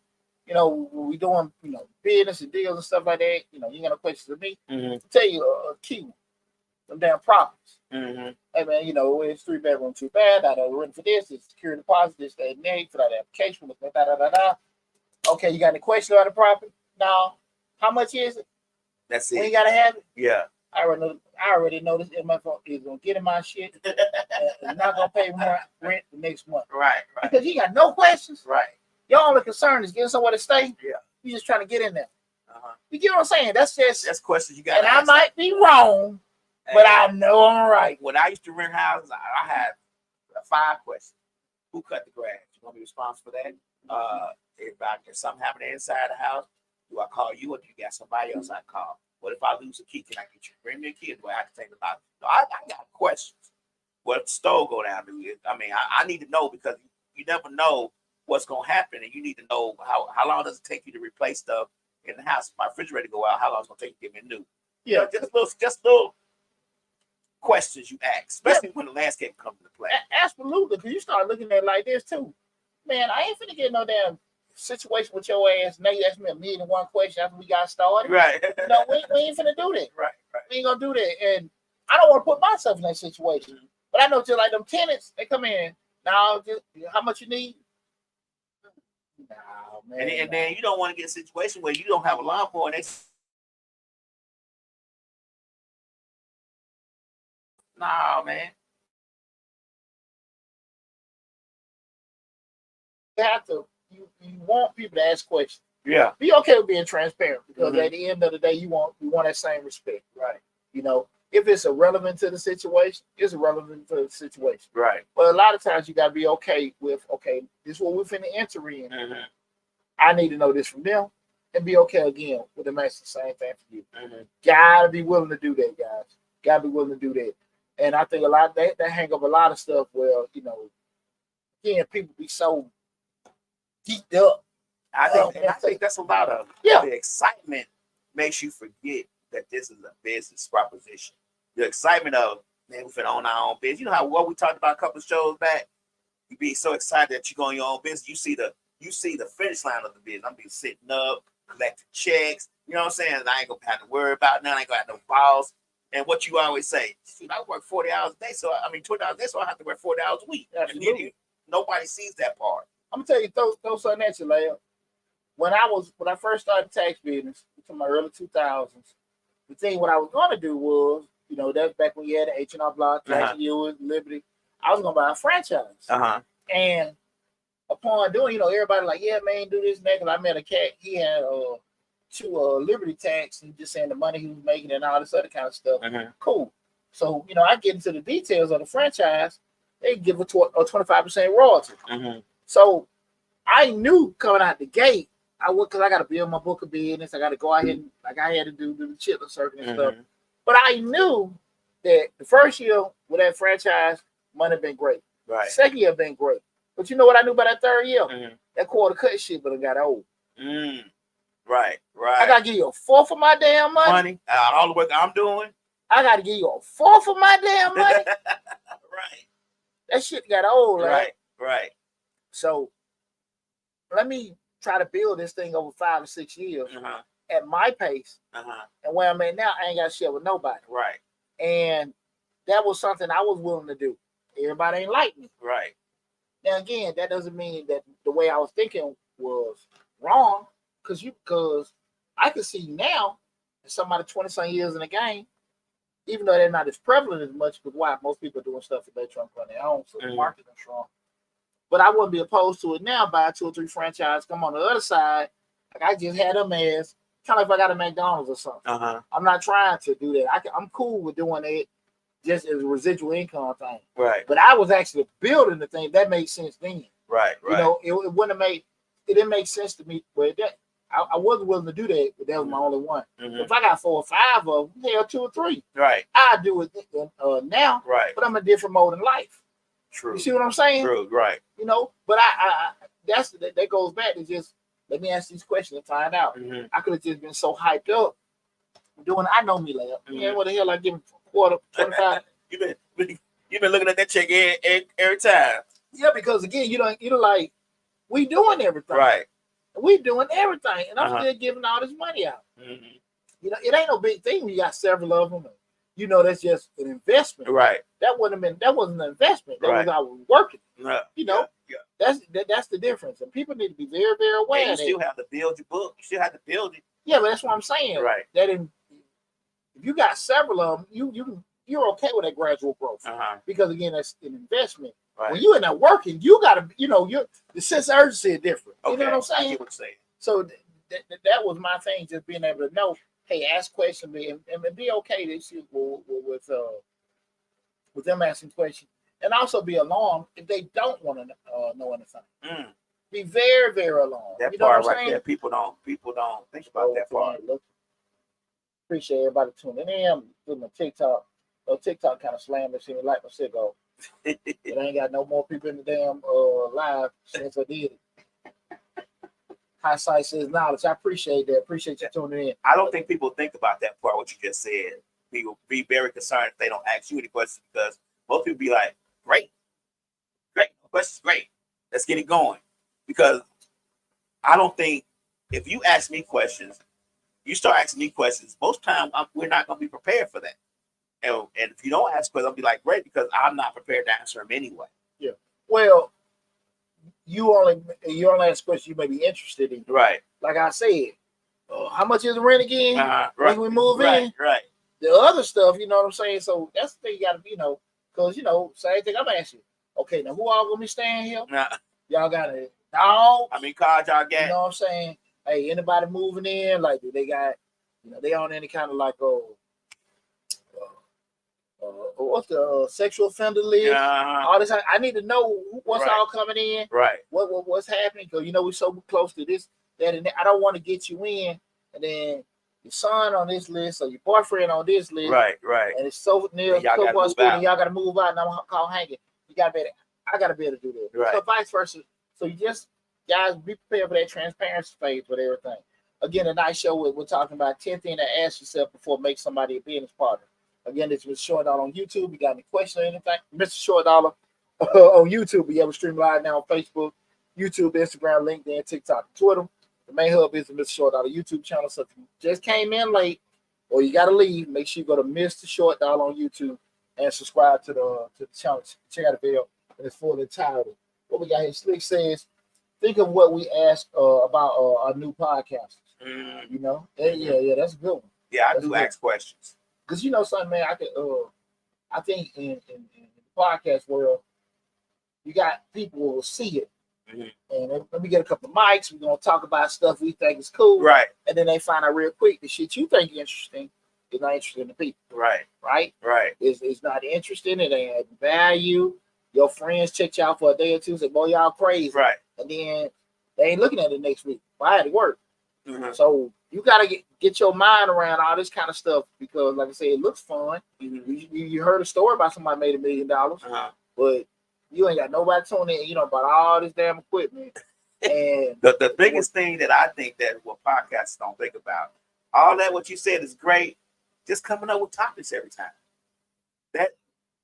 when we doing, business and deals and stuff like that, you got no questions of me. I'll tell you a key one. Them damn properties. Hey, man, it's 3-bedroom, 2-bath. I know rent for this. It's security deposit. This, that, and that. For that application. Okay, you got any questions about the property? No. How much is it? That's it. We ain't got to have it. Yeah. I already know this MFO is gonna get in my shit and not gonna pay more rent the next month. Right. Because you got no questions. Right. Your only concern is getting somewhere to stay. Yeah. You just trying to get in there. Uh-huh. You get what I'm saying? That's questions you got. And I might be wrong, but I know I'm right. When I used to rent houses, I had 5 questions. Who cut the grass? You gonna be responsible for that? If something happened inside the house, do I call you or do you got somebody else I call? What if I lose a key? Can I get you? Bring me a key. Do I have to take the lock? So I got questions. What if the stove go down? I mean, I need to know because you never know what's gonna happen, and you need to know how long does it take you to replace stuff in the house. If my refrigerator go out, how long is it gonna take you to get me new? Yeah, just little questions you ask, especially when the landscape comes into play. Absolutely, because you start looking at it like this too. Man, I ain't finna get no damn situation with your ass. Now you ask me 1,000,001 questions after we got started. Right. No, we ain't finna do that. Right. We ain't gonna do that. And I don't want to put myself in that situation. Mm-hmm. But I know just like them tenants, they come in. Now, just how much you need? No, man. And then you don't want to get a situation where you don't have a lawnmower and they no, man. You have to. You want people to ask questions. Yeah. Be okay with being transparent because at the end of the day, you want that same respect, right? You know, if it's irrelevant to the situation, it's irrelevant to the situation, right? But a lot of times you gotta be okay with this is what we're finna enter in. Mm-hmm. I need to know this from them, and be okay again with them asking the same thing for you. Mm-hmm. Gotta be willing to do that, guys. Gotta be willing to do that. And I think a lot that hang up a lot of stuff where again people be so geeked up. I think that's a lot of the excitement makes you forget that this is a business proposition. The excitement of man, we finna own our own business. You know what we talked about a couple of shows back. You be so excited that you go on your own business. You see the finish line of the business. I'm be sitting up, collecting checks. You know what I'm saying? And I ain't gonna have to worry about nothing. I ain't gonna have no boss. And what you always say, I work 40 hours a day, 20 hours a day, so I have to work 40 hours a week. And nobody sees that part. I'm gonna tell you, throw something at you, Leia. When I first started tax business, in my early 2000s, the thing what I was gonna do was, that's back when you had the H&R Block, Tax Hewitt, Liberty. I was gonna buy a franchise. And upon doing, everybody like, yeah, man, do this next. I met a cat. He had 2 Liberty tax and just saying the money he was making and all this other kind of stuff. Cool. So, I get into the details of the franchise. They give a 25% royalty. So I knew coming out the gate, because I got to build my book of business. I got to go out here and, like I had to do the Chitlin circuit and stuff. But I knew that the first year with that franchise, money been great. Right. Second year been great. But you know what I knew about that third year? That quarter cut shit, but it got old. Right. I got to give you a fourth of my damn money. All the work I'm doing. I got to give you a fourth of my damn money. Right. That shit got old. Right. So let me try to build this thing over 5 or 6 years at my pace. And where I'm at now, I ain't got to share with nobody. Right. And that was something I was willing to do. Everybody ain't like me. Right. Now, again, that doesn't mean that the way I was thinking was wrong. Because I can see now, somebody 20-some years in the game, even though they're not as prevalent as much, because why? Most people are doing stuff that they're trying to run their own, so the market is strong. But I wouldn't be opposed to it now. Buy 2 or 3 franchises. Come on the other side. Like I just had them as kind of if I got a McDonald's or something. I'm not trying to do that. I'm cool with doing it just as a residual income thing. Right. But I was actually building the thing that made sense then. Right. It wouldn't have made it didn't make sense to me. But I wasn't willing to do that. But that was my only one. If I got 4 or 5 of them, hell, 2 or 3. Right. I do it now. Right. But I'm in a different mode in life. True. You see what I'm saying? True, right. But I that goes back to just let me ask these questions and find out. I could have just been so hyped up doing. I know me, like, yeah, what the hell? I give him quarter 25. You've been looking at that check every time. Yeah, because again, you don't like we doing everything, right? We doing everything, and I'm still giving all this money out. It ain't no big thing when you got several of them. That's just an investment. Right. That wasn't an investment. That was I was working. That's the difference. And people need to be very, very aware. You still have to build your book. You still have to build it. Yeah, but that's what I'm saying. Right. That If you got several of them, you're okay with that gradual growth because again, that's an investment. Right. When you're in there working, you got to, the sense of urgency is different. Okay. You know what I'm saying? I get what you're saying. So that was my thing, just being able to know, hey, ask questions and be okay with them asking questions, and also be alarmed if they don't want to know anything. Be very, very alarmed. That you know part what I'm right saying? there, people don't think about that part. Look, appreciate everybody tuning in. Doing my TikTok. TikTok kind of slammed this in like my sicko. It ain't got no more people in the damn live since I did it. Hindsight says knowledge. I appreciate that. Appreciate you tuning in. I don't think people think about that part, what you just said. People be very concerned if they don't ask you any questions because most people be like, great. Questions, great. Let's get it going. Because I don't think if you ask me questions, you start asking me questions, most time we're not going to be prepared for that. And if you don't ask questions, I'll be like, great, because I'm not prepared to answer them anyway. Yeah. Well, you only ask questions you may be interested in. Right. Like I said, how much is the rent again? Right. When we move in? Right. The other stuff, you know what I'm saying? So that's the thing you got to be, because, same thing I'm asking. Okay, now who all going to be staying here? Y'all got a dog? I mean, cars y'all get. You know what I'm saying? Hey, anybody moving in? Like, do they got, they on any kind of like, what's the sexual offender list? All this, I need to know what's all coming in. Right. What's happening? Because we're so close to this, that, and that. I don't want to get you in, and then your son on this list or your boyfriend on this list. Right. And it's so near so far school, and y'all got to move out, and I'm call hanging. You got to be. I got to be able to do that. Right. So vice versa. So you just guys be prepared for that transparency phase with everything. Again, a nice show. We're talking about 10 things to ask yourself before make somebody a business partner. Again, it's Mr. Short Dollar on YouTube. You got any questions or anything? Mr. Short Dollar on YouTube. We have a stream live now on Facebook, YouTube, Instagram, LinkedIn, TikTok, Twitter. The main hub is the Mr. Short Dollar YouTube channel. So if you just came in late or you got to leave, make sure you go to Mr. Short Dollar on YouTube and subscribe to the channel. Check out the video in its full entirety. What we got here, Slick says, think of what we asked about our new podcasters. Yeah, that's a good one. Yeah, I do ask questions. Because something, man, I think in the podcast world, you got people who will see it. And let me get a couple of mics. We're gonna talk about stuff we think is cool. Right. And then they find out real quick the shit you think is interesting is not interesting to people. Right. It's not interesting, it ain't adding value. Your friends check you out for a day or two, say, boy, y'all crazy. Right. And then they ain't looking at it next week. Well, I had to work. So you got to get your mind around all this kind of stuff because, like I said, it looks fun. You heard a story about somebody made $1 million, but you ain't got nobody tuning in, about all this damn equipment. And the biggest thing that I think that what podcasts don't think about, all that what you said is great, just coming up with topics every time. That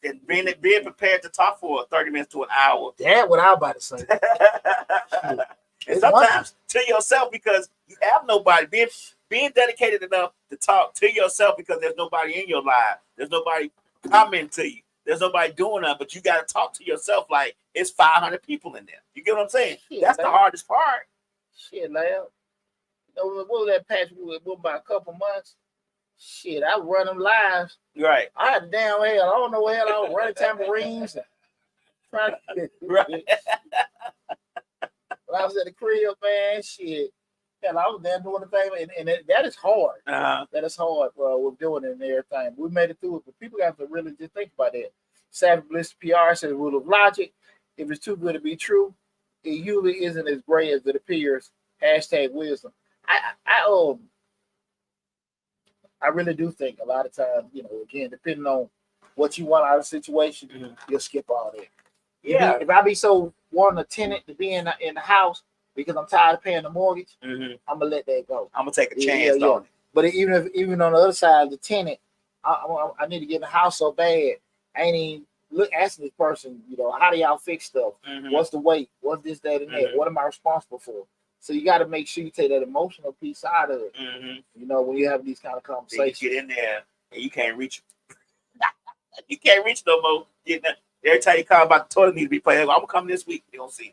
and being prepared to talk for 30 minutes to an hour. That's what I was about to say. And sometimes to yourself because you have nobody. Being dedicated enough to talk to yourself because there's nobody in your life. There's nobody commenting to you. There's nobody doing that, but you got to talk to yourself like it's 500 people in there. You get what I'm saying? That's the hardest part. Shit, lad. What was that patch we were about a couple months? Shit, I run them lives. Right. I had the damn hell. I don't know what hell I was running tambourines. Trying to right. When I was at the crib, man, shit. Hell, I was there doing the thing, and that is hard. That is hard with doing it and everything. We made it through it, but people got to really just think about that. Savage Bliss PR says rule of logic. If it's too good to be true, it usually isn't as great as it appears. #wisdom. I really do think a lot of times, again, depending on what you want out of the situation, you'll skip all that. Yeah. If I be so wanting a tenant to be in the house because I'm tired of paying the mortgage, I'm gonna let that go. I'm gonna take a chance on it. But even on the other side, the tenant, I need to get in the house so bad. I ain't even asking this person, how do y'all fix stuff? What's the weight? What's this, that, and that? What am I responsible for? So you got to make sure you take that emotional piece out of it. When you have these kind of conversations. You get in there and you can't reach. You can't reach no more. Every time you call about the toilet need to be playing, I'm gonna come this week. You don't see.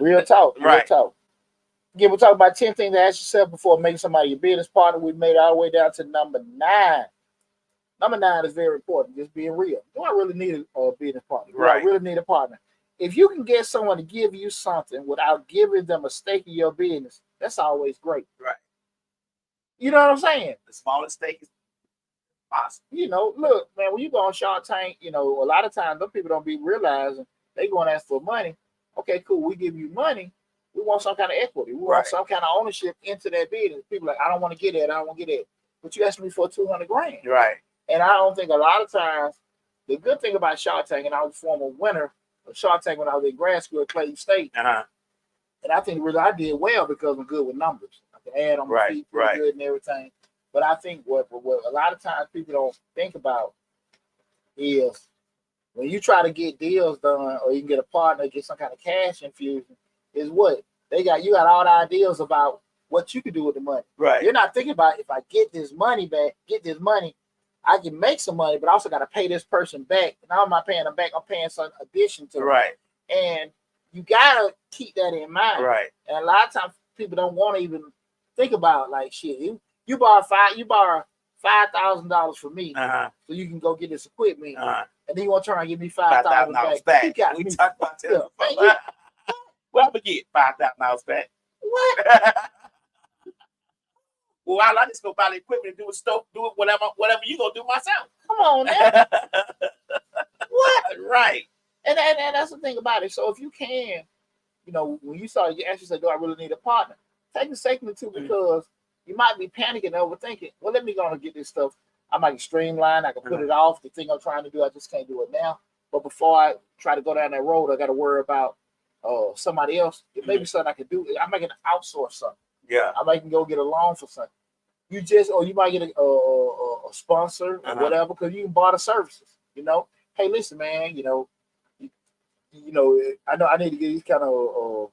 Real talk. Real talk. Again, we're talking about 10 things to ask yourself before making somebody your business partner. We made it all the way down to number 9. Number 9 is very important. Just being real. Do I really need a business partner? Do I really need a partner? If you can get someone to give you something without giving them a stake in your business, that's always great. Right. You know what I'm saying? The smallest stake is possible. You know, look, man, when you go on Shark Tank, you know, a lot of times those people don't be realizing they go and ask for money. Okay, cool. We give you money. We want some kind of equity. We want some kind of ownership into that business. People are like, I don't want to get that. I don't want to get that. But you asked me for $200 grand. Right. And I don't think a lot of times, the good thing about Shark Tank, and I was a former winner of Shark Tank when I was in grad school at Clayton State. And I think really I did well because I'm good with numbers. I can add on my feet pretty good and everything. But I think what a lot of times people don't think about is when you try to get deals done or you can get a partner, get some kind of cash infusion, is what? You got all the ideas about what you can do with the money. Right. You're not thinking about if I get this money back, I can make some money, but I also got to pay this person back. And I'm not paying them back. I'm paying some addition to them. And you got to keep that in mind. Right. And a lot of times people don't want to even think about like, shit, you borrow $5,000 from me so you can go get this equipment. And then you want to try and give me $5,000 back. You got we me. talk about that. Well, I'm going to get $5,000 back. What? Well, I just go buy the equipment and do it whatever you gonna do myself. Come on now. What? Right. And that's the thing about it. So if you can, you know, when you ask yourself, do I really need a partner? Take a second or two because you might be panicking and overthinking. Well, let me go and get this stuff. I might streamline. I can put it off. The thing I'm trying to do, I just can't do it now. But before I try to go down that road, I got to worry about somebody else. It may be something I can do. I might get to outsource something. Yeah. I might can go get a loan for something. You might get a sponsor or whatever because you can buy the services. You know, hey, listen, man. You know, I know I need to get these kind of.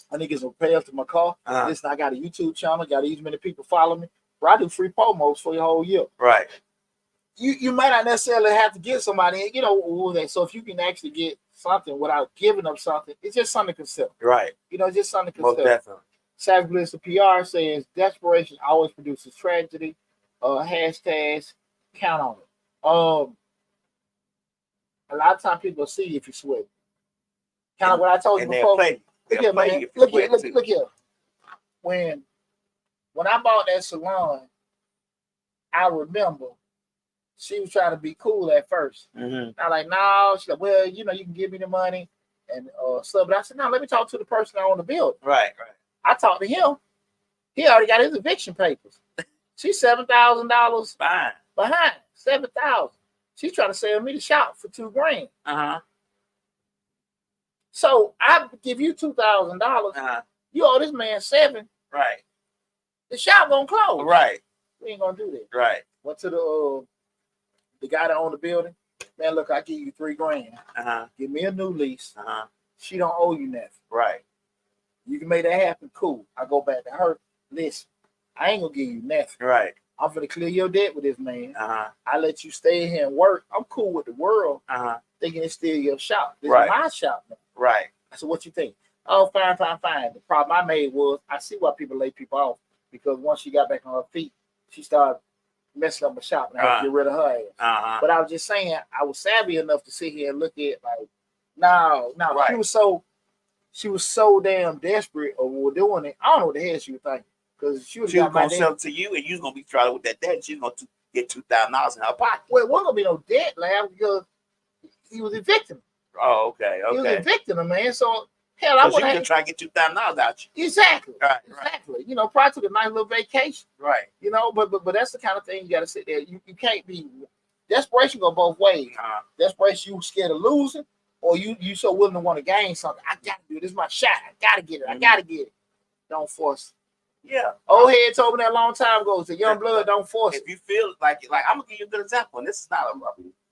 I need to get some repairs to my car. Listen, I got a YouTube channel. Got these many people follow me. Bro, I do free promos for your whole year. Right. You might not necessarily have to get somebody. You know, so if you can actually get something without giving them something, it's just something to consider. Right. You know, just something to consider. Most definitely. Savage Bliss PR says desperation always produces tragedy. Hashtags count on it. A lot of times people see if you sweat. Kind of what I told you before. Look here, man. Look here. When I bought that salon, I remember she was trying to be cool at first. I'm like, no. She's like, well, you know, you can give me the money and stuff. But I said, no, let me talk to the person that owned the building. Right. I talked to him. He already got his eviction papers. She's $7,000 behind. $7,000. She's trying to sell me the shop for $2,000. So I give you $2,000. You owe this man $7,000. Right. The shop gonna close. Right. We ain't gonna do that. Right. Went to the guy that owned the building. Man, look, I give you $3,000. Give me a new lease. She don't owe you nothing. Right. You can make that happen. Cool. I go back to her. Listen, I ain't gonna give you nothing. Right. I'm gonna clear your debt with this man. I let you stay here and work. I'm cool with the world. Thinking it's still your shop. This is my shop now. Right. I said, what you think? Oh, fine. The problem I made was I see why people lay people off because once she got back on her feet, she started messing up my shop and I had to get rid of her ass. But I was just saying, I was savvy enough to sit here and look at like, no. Right. She was so damn desperate of doing it. I don't know what the hell she was thinking. Because she was gonna sell it to you and you was gonna be trying with that debt. She's gonna get $2,000 in her pocket. Well, it wasn't gonna be no debt, lad, because he was evicting. Oh, okay. He was evicting him, man. So hell, I want to try and get $2,000 out you. Exactly. Right. Exactly. You know, probably took a nice little vacation. Right. You know, but that's the kind of thing you gotta sit there. You can't be desperation go both ways. Desperation, you scared of losing. Or you so willing to want to gain something. I gotta do it. This is my shot. I gotta get it. I gotta get it. Don't force it. Yeah. Old head told me that a long time ago. It's a young blood, don't force it. If you feel like I'm gonna give you a good example, and this is not a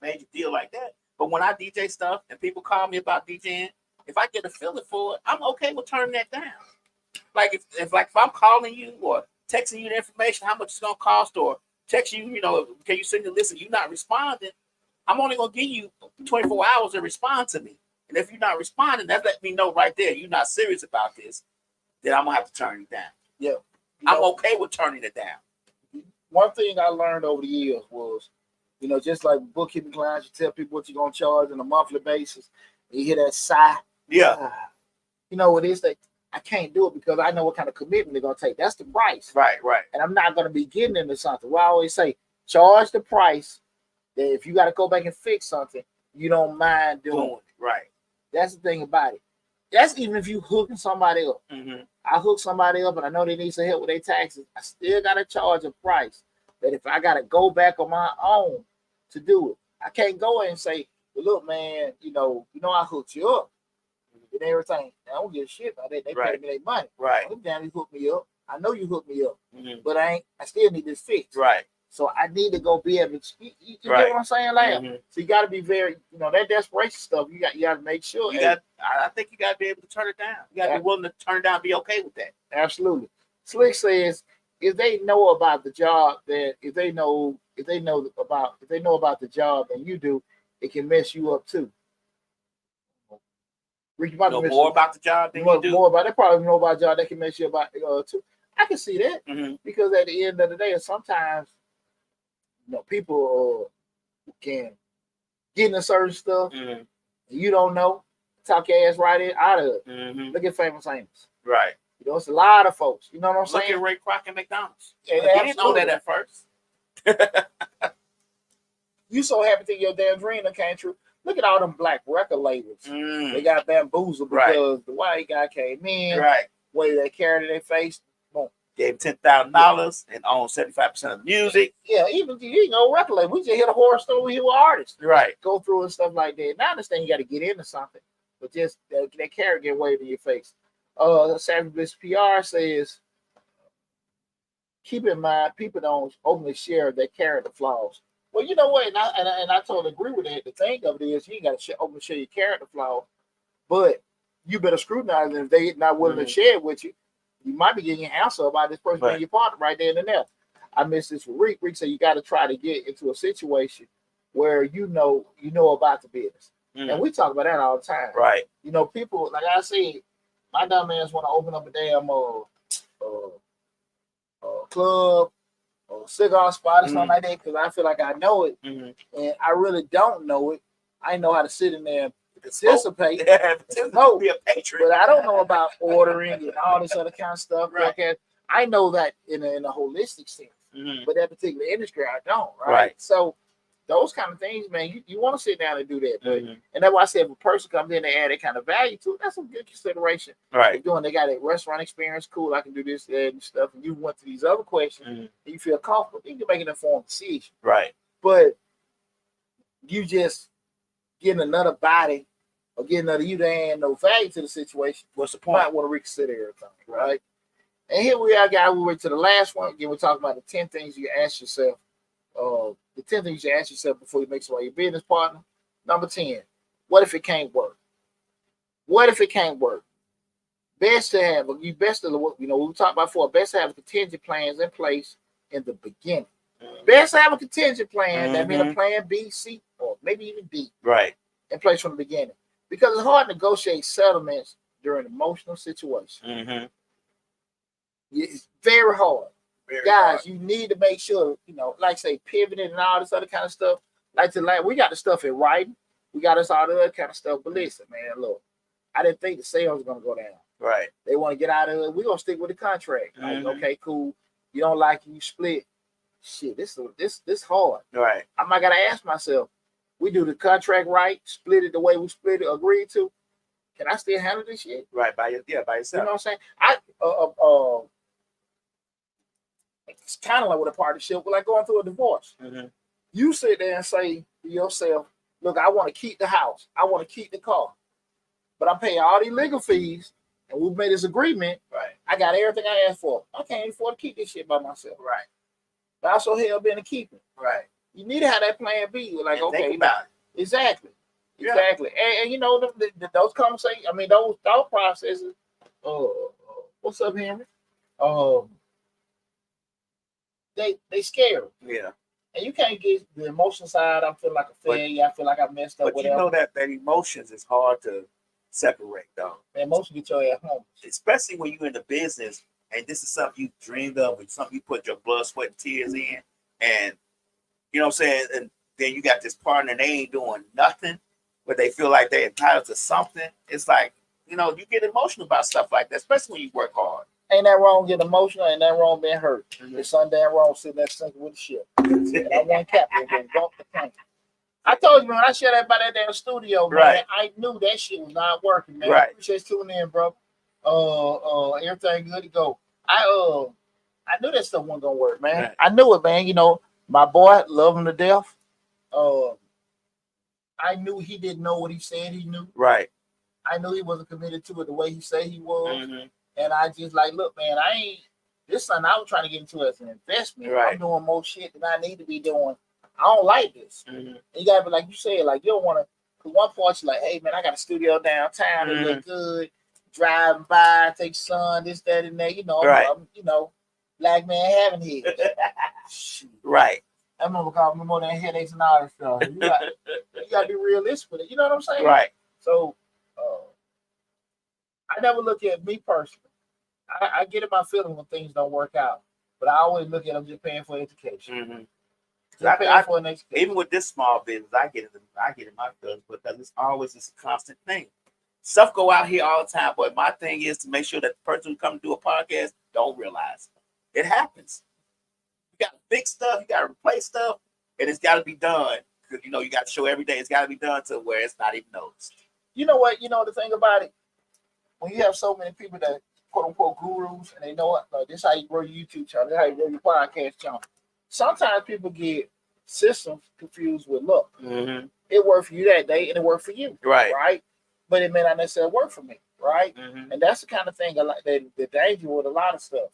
major deal like that. But when I DJ stuff and people call me about DJing, if I get a feeling for it, I'm okay with turning that down. Like if I'm calling you or texting you the information, how much it's gonna cost, or text you, can you send the list and you're not responding, I'm only gonna give you 24 hours to respond to me. And if you're not responding, that let me know right there you're not serious about this. then I'm gonna have to turn it down. Yeah. I'm okay with turning it down. One thing I learned over the years was, just like bookkeeping clients, you tell people what you're gonna charge on a monthly basis. You hear that sigh. Yeah. You know what it is that I can't do it because I know what kind of commitment they're gonna take. That's the price. Right. And I'm not gonna be getting into something. Well, I always say, charge the price that if you gotta go back and fix something, you don't mind doing it. Right. That's the thing about it. That's even if you hooking somebody up. Mm-hmm. I hook somebody up and I know they need some help with their taxes. I still gotta charge a price that if I gotta go back on my own to do it, I can't go in and say, well, look, man, I hooked you up and everything. I don't give a shit about that. They pay me their money. Right. Them damn, you hooked me up. I know you hooked me up, but I still need this fixed. Right. So I need to go be able to. You know what I'm saying, like? So you got to be very, that desperation stuff. You got to make sure. I think you got to be able to turn it down. You got to be willing to turn it down, and be okay with that. Absolutely. Slick says if they know about the job, that if they know about the job and you do, it can mess you up too. You know more about the job than you do. More about they probably know about the job that can mess you up too. I can see that because at the end of the day, sometimes people can get into certain stuff and you don't know, talk your ass right out of it. Look at Famous Amos. Right. It's a lot of folks. You know what I'm saying? Look at Ray Kroc at McDonald's. Yeah, he didn't know that at first. You so happy that your damn dream came true. Look at all them black record labels. They got bamboozled because the white guy came in. Right. Way they carried in their face. Boom. Gave $10,000 and owned 75% of the music. Yeah, even record label. We just hit a horror story with artists. Right. Go through and stuff like that. Now I understand you got to get into something, but just that carrot get waved in your face. Savage Bliss PR says, keep in mind, people don't openly share their character flaws. Well, you know what? And I totally agree with that. The thing of it is, you got to openly share your character flaws, but you better scrutinize them. If they're not willing to share it with you, you might be getting your answer about this person being your partner right there and there. I missed this with Rick. Rick said you got to try to get into a situation where you know about the business. And we talk about that all the time. Right. People, like I said, my dumb ass want to open up a damn club or cigar spot or something like that because I feel like I know it, and I really don't know it. I know how to sit in there and participate, be a patron, but I don't know about ordering and all this other kind of stuff. Right. Okay, I know that in a holistic sense, but that particular industry I don't. Right. So those kind of things, man, you want to sit down and do that. But, and that's why I said if a person comes in and add that kind of value to it, that's a good consideration. Right. They got a restaurant experience, cool, I can do this, that, and stuff. And you went to these other questions, and you feel comfortable, you can make an informed decision. Right. But you just getting another body or getting another you that ain't no value to the situation, what's the point? You might want to reconsider everything, right? And here we are, guys. We went to the last one. Again, we're talking about the 10 things you ask yourself. The 10 things you ask yourself before you make somebody your business partner. Number 10, what if it can't work? What if it can't work? Best to have, we talked about before, best to have contingent plans in place in the beginning. Best to have a contingent plan, that means a plan B, C, or maybe even D. Right. In place from the beginning. Because it's hard to negotiate settlements during emotional situations. It's very hard. Guys, you need to make sure, like say pivoting and all this other kind of stuff. We got the stuff in writing. We got us all the other kind of stuff. But listen, man, look, I didn't think the sales was going to go down. Right. They want to get out of it. We're going to stick with the contract. Like, okay, cool. You don't like it, you split. Shit, this hard. Right. I might got to ask myself, we do the contract right, split it the way we split it, agreed to. Can I still handle this shit? Right, by yourself. You know what I'm saying? It's kind of like with a partnership, like going through a divorce. You sit there and say to yourself, look, I want to keep the house. I want to keep the car. But I'm paying all these legal fees, and we've made this agreement. Right. I got everything I asked for. I can't afford to keep this shit by myself. Right. But I also hell been to keep it. Right. You need to have that plan B. Like, and okay, think about it. Exactly. Yeah. Exactly. And those conversations, those thought processes, what's up, Henry? They scary. Yeah. And you can't get the emotional side. I feel like a failure. I feel like I messed up. But whatever. You know that emotions is hard to separate, though. Man, most get your ass home. Especially when you're in the business and this is something you dreamed of, and something you put your blood, sweat, and tears in, and you know what I'm saying. And then you got this partner, and they ain't doing nothing, but they feel like they're entitled to something. It's like, you know, you get emotional about stuff like that, especially when you work hard. Ain't that wrong getting emotional? Ain't that wrong being hurt? There's something damn wrong sitting there sinking with the ship. And I want captain to go the plane. I told you, man, when I shared that by that damn studio, man, Right. I knew that shit was not working, man. Right. Appreciate you tuning in, bro. Everything good to go. I knew that stuff wasn't gonna work, man. Right. I knew it, man. You know, my boy, love him to death. I knew he didn't know what he said he knew. Right. I knew he wasn't committed to it the way he said he was. Mm-hmm. And I just like, look, man, this something I was trying to get into as an investment. Right. I'm doing more shit than I need to be doing. I don't like this. Mm-hmm. And you gotta be like you said, like you don't want to. Cause one part you're like, hey man, I got a studio downtown. It look good. Driving by, take sun, this, that, and that. You know, Right. you know, black man having heads. Right. I remember calling me more than headaches and all that stuff. You got to be realistic with it. You know what I'm saying? Right. So, I never look at me personally. I get in my feeling when things don't work out, but I always look at them just paying for education. Mm-hmm. Just paying for an education. Even with this small business, I get in my feelings because it's always this constant thing. Stuff go out here all the time, but my thing is to make sure that the person who comes to do a podcast don't realize it happens. You got to fix stuff, you got to replace stuff, and it's got to be done because you know you got to show every day. It's got to be done to where it's not even noticed. You know what? You know the thing about it, when you have so many people that quote unquote gurus, and they know what this is how you grow your YouTube channel, this is how you grow your podcast channel. Sometimes people get systems confused with luck. Mm-hmm. It worked for you that day, and it worked for you, Right? Right. But it may not necessarily work for me, right? Mm-hmm. And that's the kind of thing I like. The danger with a lot of stuff.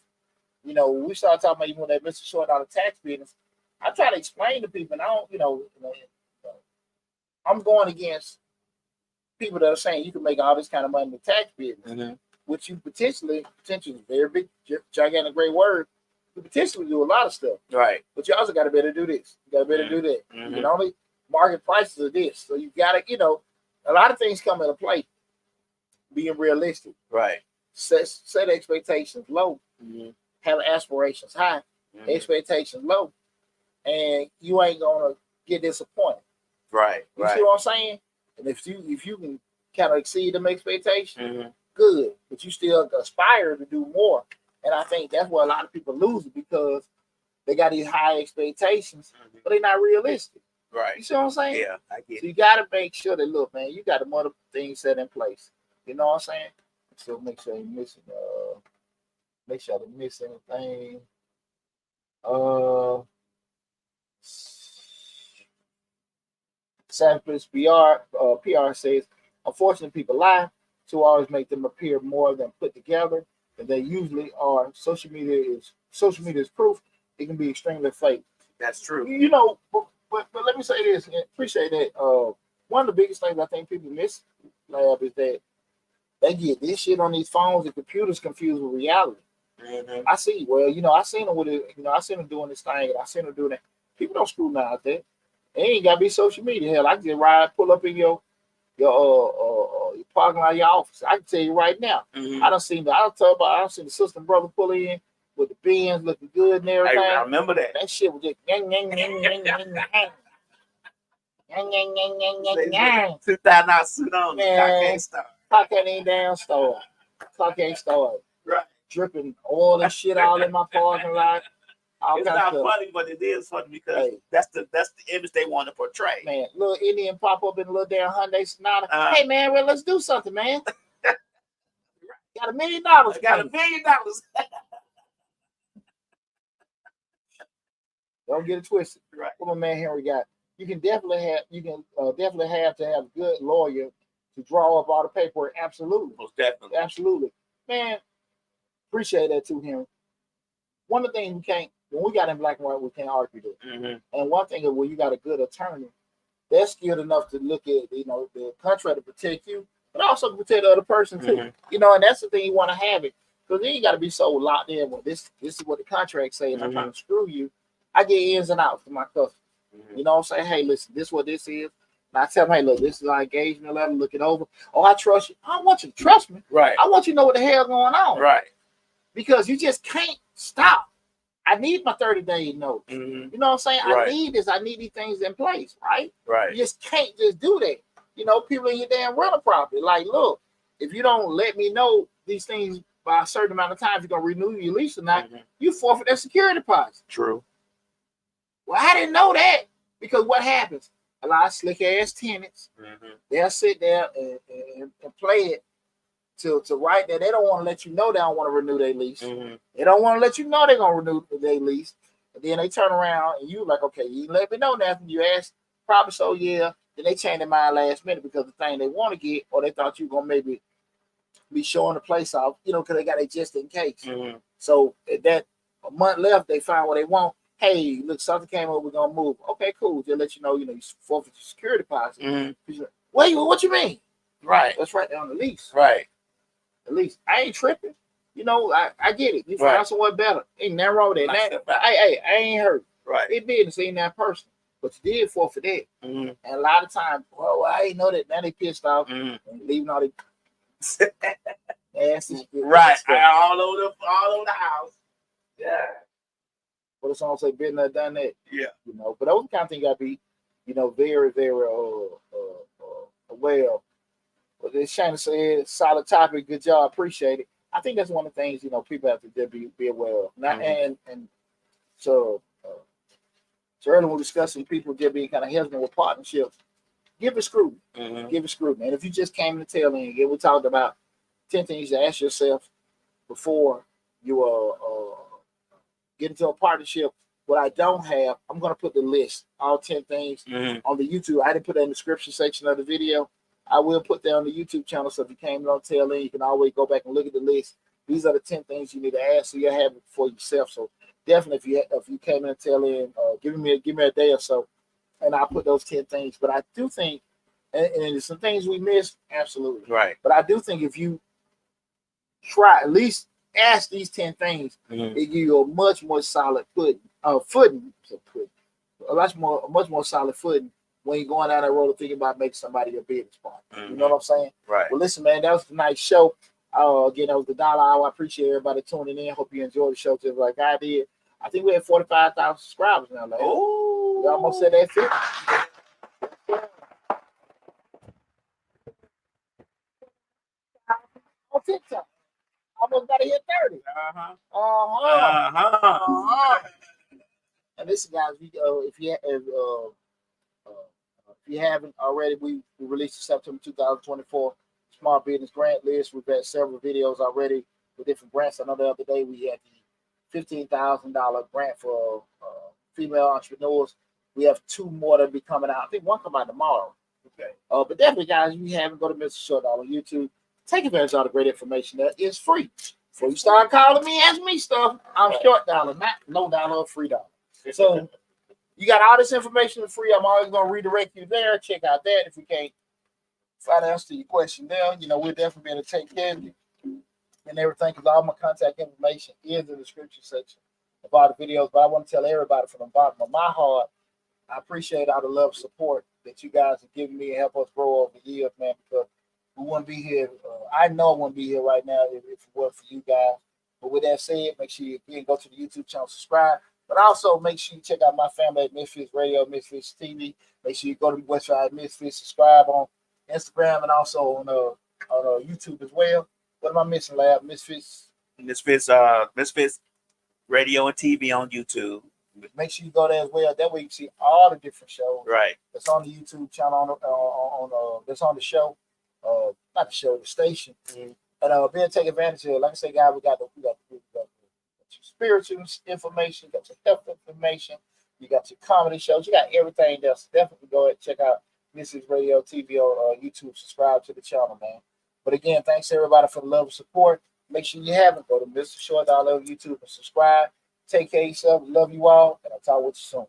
You know, when we start talking about even that Mr. Short out of tax business, I try to explain to people, and I don't, you know, I'm going against people that are saying you can make all this kind of money in the tax business, which you potentially is very big, gigantic, great word. You potentially do a lot of stuff, right? But you also got to better do this. You got to better do that. You can only market prices of this, so you got to, you know, a lot of things come into play. Being realistic, right? Set expectations low. Have aspirations high, expectations low, and you ain't gonna get disappointed. Right. You see what I'm saying? And if you can kind of exceed them expectations, good. But you still aspire to do more. And I think that's where a lot of people lose it because they got these high expectations, but they're not realistic. Right. You see what I'm saying? Yeah, I get it. So you got to make sure that, look, man, you got the other things set in place. You know what I'm saying? So make sure you're missing. Make sure I didn't miss anything. Sanford's PR says, unfortunately, people lie to always make them appear more than put together, and they usually are. Social media is proof. It can be extremely fake. That's true. You know, but let me say this. And appreciate that. One of the biggest things I think people miss, Lab, is that they get this shit on these phones and computers confused with reality. I see. Well, you know, I seen them with it. You know, I seen them doing this thing, and I seen them doing that. People don't screw now out there. It ain't gotta be social media. Hell, I can just pull up in your parking lot of your office. I can tell you right now. I done seen the sister and brother pull in with the Benz looking good and everything. I remember that. That shit was just yang yang yang yang yang yang. Yang yang yang yang yang yang. $2,000 suit on. Man, clock ain't down store. Clock ain't store. Right. Dripping oil and shit all in my parking lot. It's not funny, but it is funny because that's the image they want to portray. Man, little Indian pop up in a little damn Hyundai Sonata. Hey man, well, let's do something, man. Got $1 million. Got $1 million. Don't get it twisted. Right. What my man Henry got. You can definitely have to have a good lawyer to draw up all the paperwork. Absolutely. Most definitely. Absolutely. Man, appreciate that too, Henry. One of the things when we got in black and white, we can't argue that. And one thing is when you got a good attorney, they're skilled enough to look at, you know, the contract to protect you, but also to protect the other person too. You know, and that's the thing you want to have it. Because then you got to be so locked in. Well, this is what the contract says, and I'm trying to screw you. I get ins and outs for my customers. You know what I'm saying? Hey, listen, this is what this is. And I tell them, hey, look, this is our engagement letter. Look it over. Oh, I trust you. I don't want you to trust me. Right. I want you to know what the hell going on. Right. Because you just can't stop. I need my 30-day note. Mm-hmm. You know what I'm saying? Right. I need this. I need these things in place, right? Right. You just can't just do that. You know, people in your damn rental property. Like, look, if you don't let me know these things by a certain amount of time, if you're going to renew your lease or not, you forfeit that security deposit. True. Well, I didn't know that. Because what happens? A lot of slick-ass tenants, they'll sit there and play it to right there. They don't want to let you know they don't want to renew their lease. They don't want to let you know they're going to renew their lease. And then they turn around and you like, okay, you let me know nothing. You ask, probably so, yeah. Then they change their mind last minute because the thing they want to get, or they thought you were going to maybe be showing the place off, you know, because they got it just in case. So at that a month left, they find what they want. Hey, look, something came up, we're going to move. Okay, cool. They'll let you know, you forfeit your security deposit. Wait, what you mean? Right. That's right there on the lease. Right. The lease. I ain't tripping. You know, I get it. You find someone better. Ain't nothing wrong with that. Hey, I ain't hurt. Right. It business ain't that person. But you did forfeit that. And a lot of times, well, I ain't know that. Now they pissed off and leaving all the nasty. Right. All over the house. Yeah. But it's almost like been there, done that. Yeah. You know, but those kind of things got to be, you know, very, very aware of. But it's Shana said, solid topic, good job, appreciate it. I think that's one of the things, you know, people have to be aware of. Not, and so earlier we were discussing people just being kind of hesitant with partnerships. Give it scrutiny. Give it scrutiny. And if you just came to the tail end, again, we talked about 10 things to ask yourself before you get into a partnership. What I don't have, I'm going to put the list, all 10 things on the YouTube. I didn't put that in the description section of the video. I will put that on the YouTube channel. So if you came on tail end, you can always go back and look at the list. These are the 10 things you need to ask so you have it for yourself. So definitely, if you came in tail end, give me a day or so, and I'll put those 10 things. But I do think, and there's some things we missed, absolutely. Right. But I do think if you try, at least ask these 10 things, it give you a much more solid footing, a much more solid footing when you're going down that road of thinking about making somebody your business partner. You know what I'm saying? Right. Well, listen, man, that was a nice show. Again, that was the Dollar Hour. I appreciate everybody tuning in. Hope you enjoyed the show just like I did. I think we had 45,000 subscribers now. Like, we almost said that 50. On TikTok. Almost got to hit 30. And listen, guys, if you haven't already, we released the September 2024 Small Business Grant List. We've had several videos already with different grants. I know the other day we had the $15,000 grant for female entrepreneurs. We have 2 more that will be coming out. I think one come out tomorrow. Okay. But definitely, guys, if you haven't, go to Mr. Short Dollar on YouTube. Take advantage of all the great information that is free. Before you start calling me, ask me stuff. I'm Short Dollar, not no dollar or free dollar. So you got all this information for free. I'm always going to redirect you there. Check out that. If we can't find an answer to your question there, you know, we'll definitely be able to take care of you and everything, because all my contact information is in the description section of all the videos. But I want to tell everybody from the bottom of my heart, I appreciate all the love and support that you guys have given me and help us grow over the years, man, because we wouldn't be here. I know I wouldn't be here right now if it weren't for you guys. But with that said, make sure you again go to the YouTube channel, subscribe. But also make sure you check out my family at Misfits Radio, Misfits TV. Make sure you go to Westside Misfits, subscribe on Instagram and also on YouTube as well. What am I missing, Lab? Misfits Radio and TV on YouTube. Make sure you go there as well. That way you can see all the different shows. Right. That's on the YouTube channel. That's on the show. Not the show, the station. And being take advantage of it. Like I say, guys, we got your spiritual information, you got your health information, you got your comedy shows, you got everything else. Definitely go ahead and check out Mrs. Radio TV on YouTube. Subscribe to the channel, man. But again, thanks everybody for the love and support. Make sure you haven't, go to Mr. Short Dollar on YouTube and subscribe. Take care of yourself. Love you all, and I'll talk with you soon.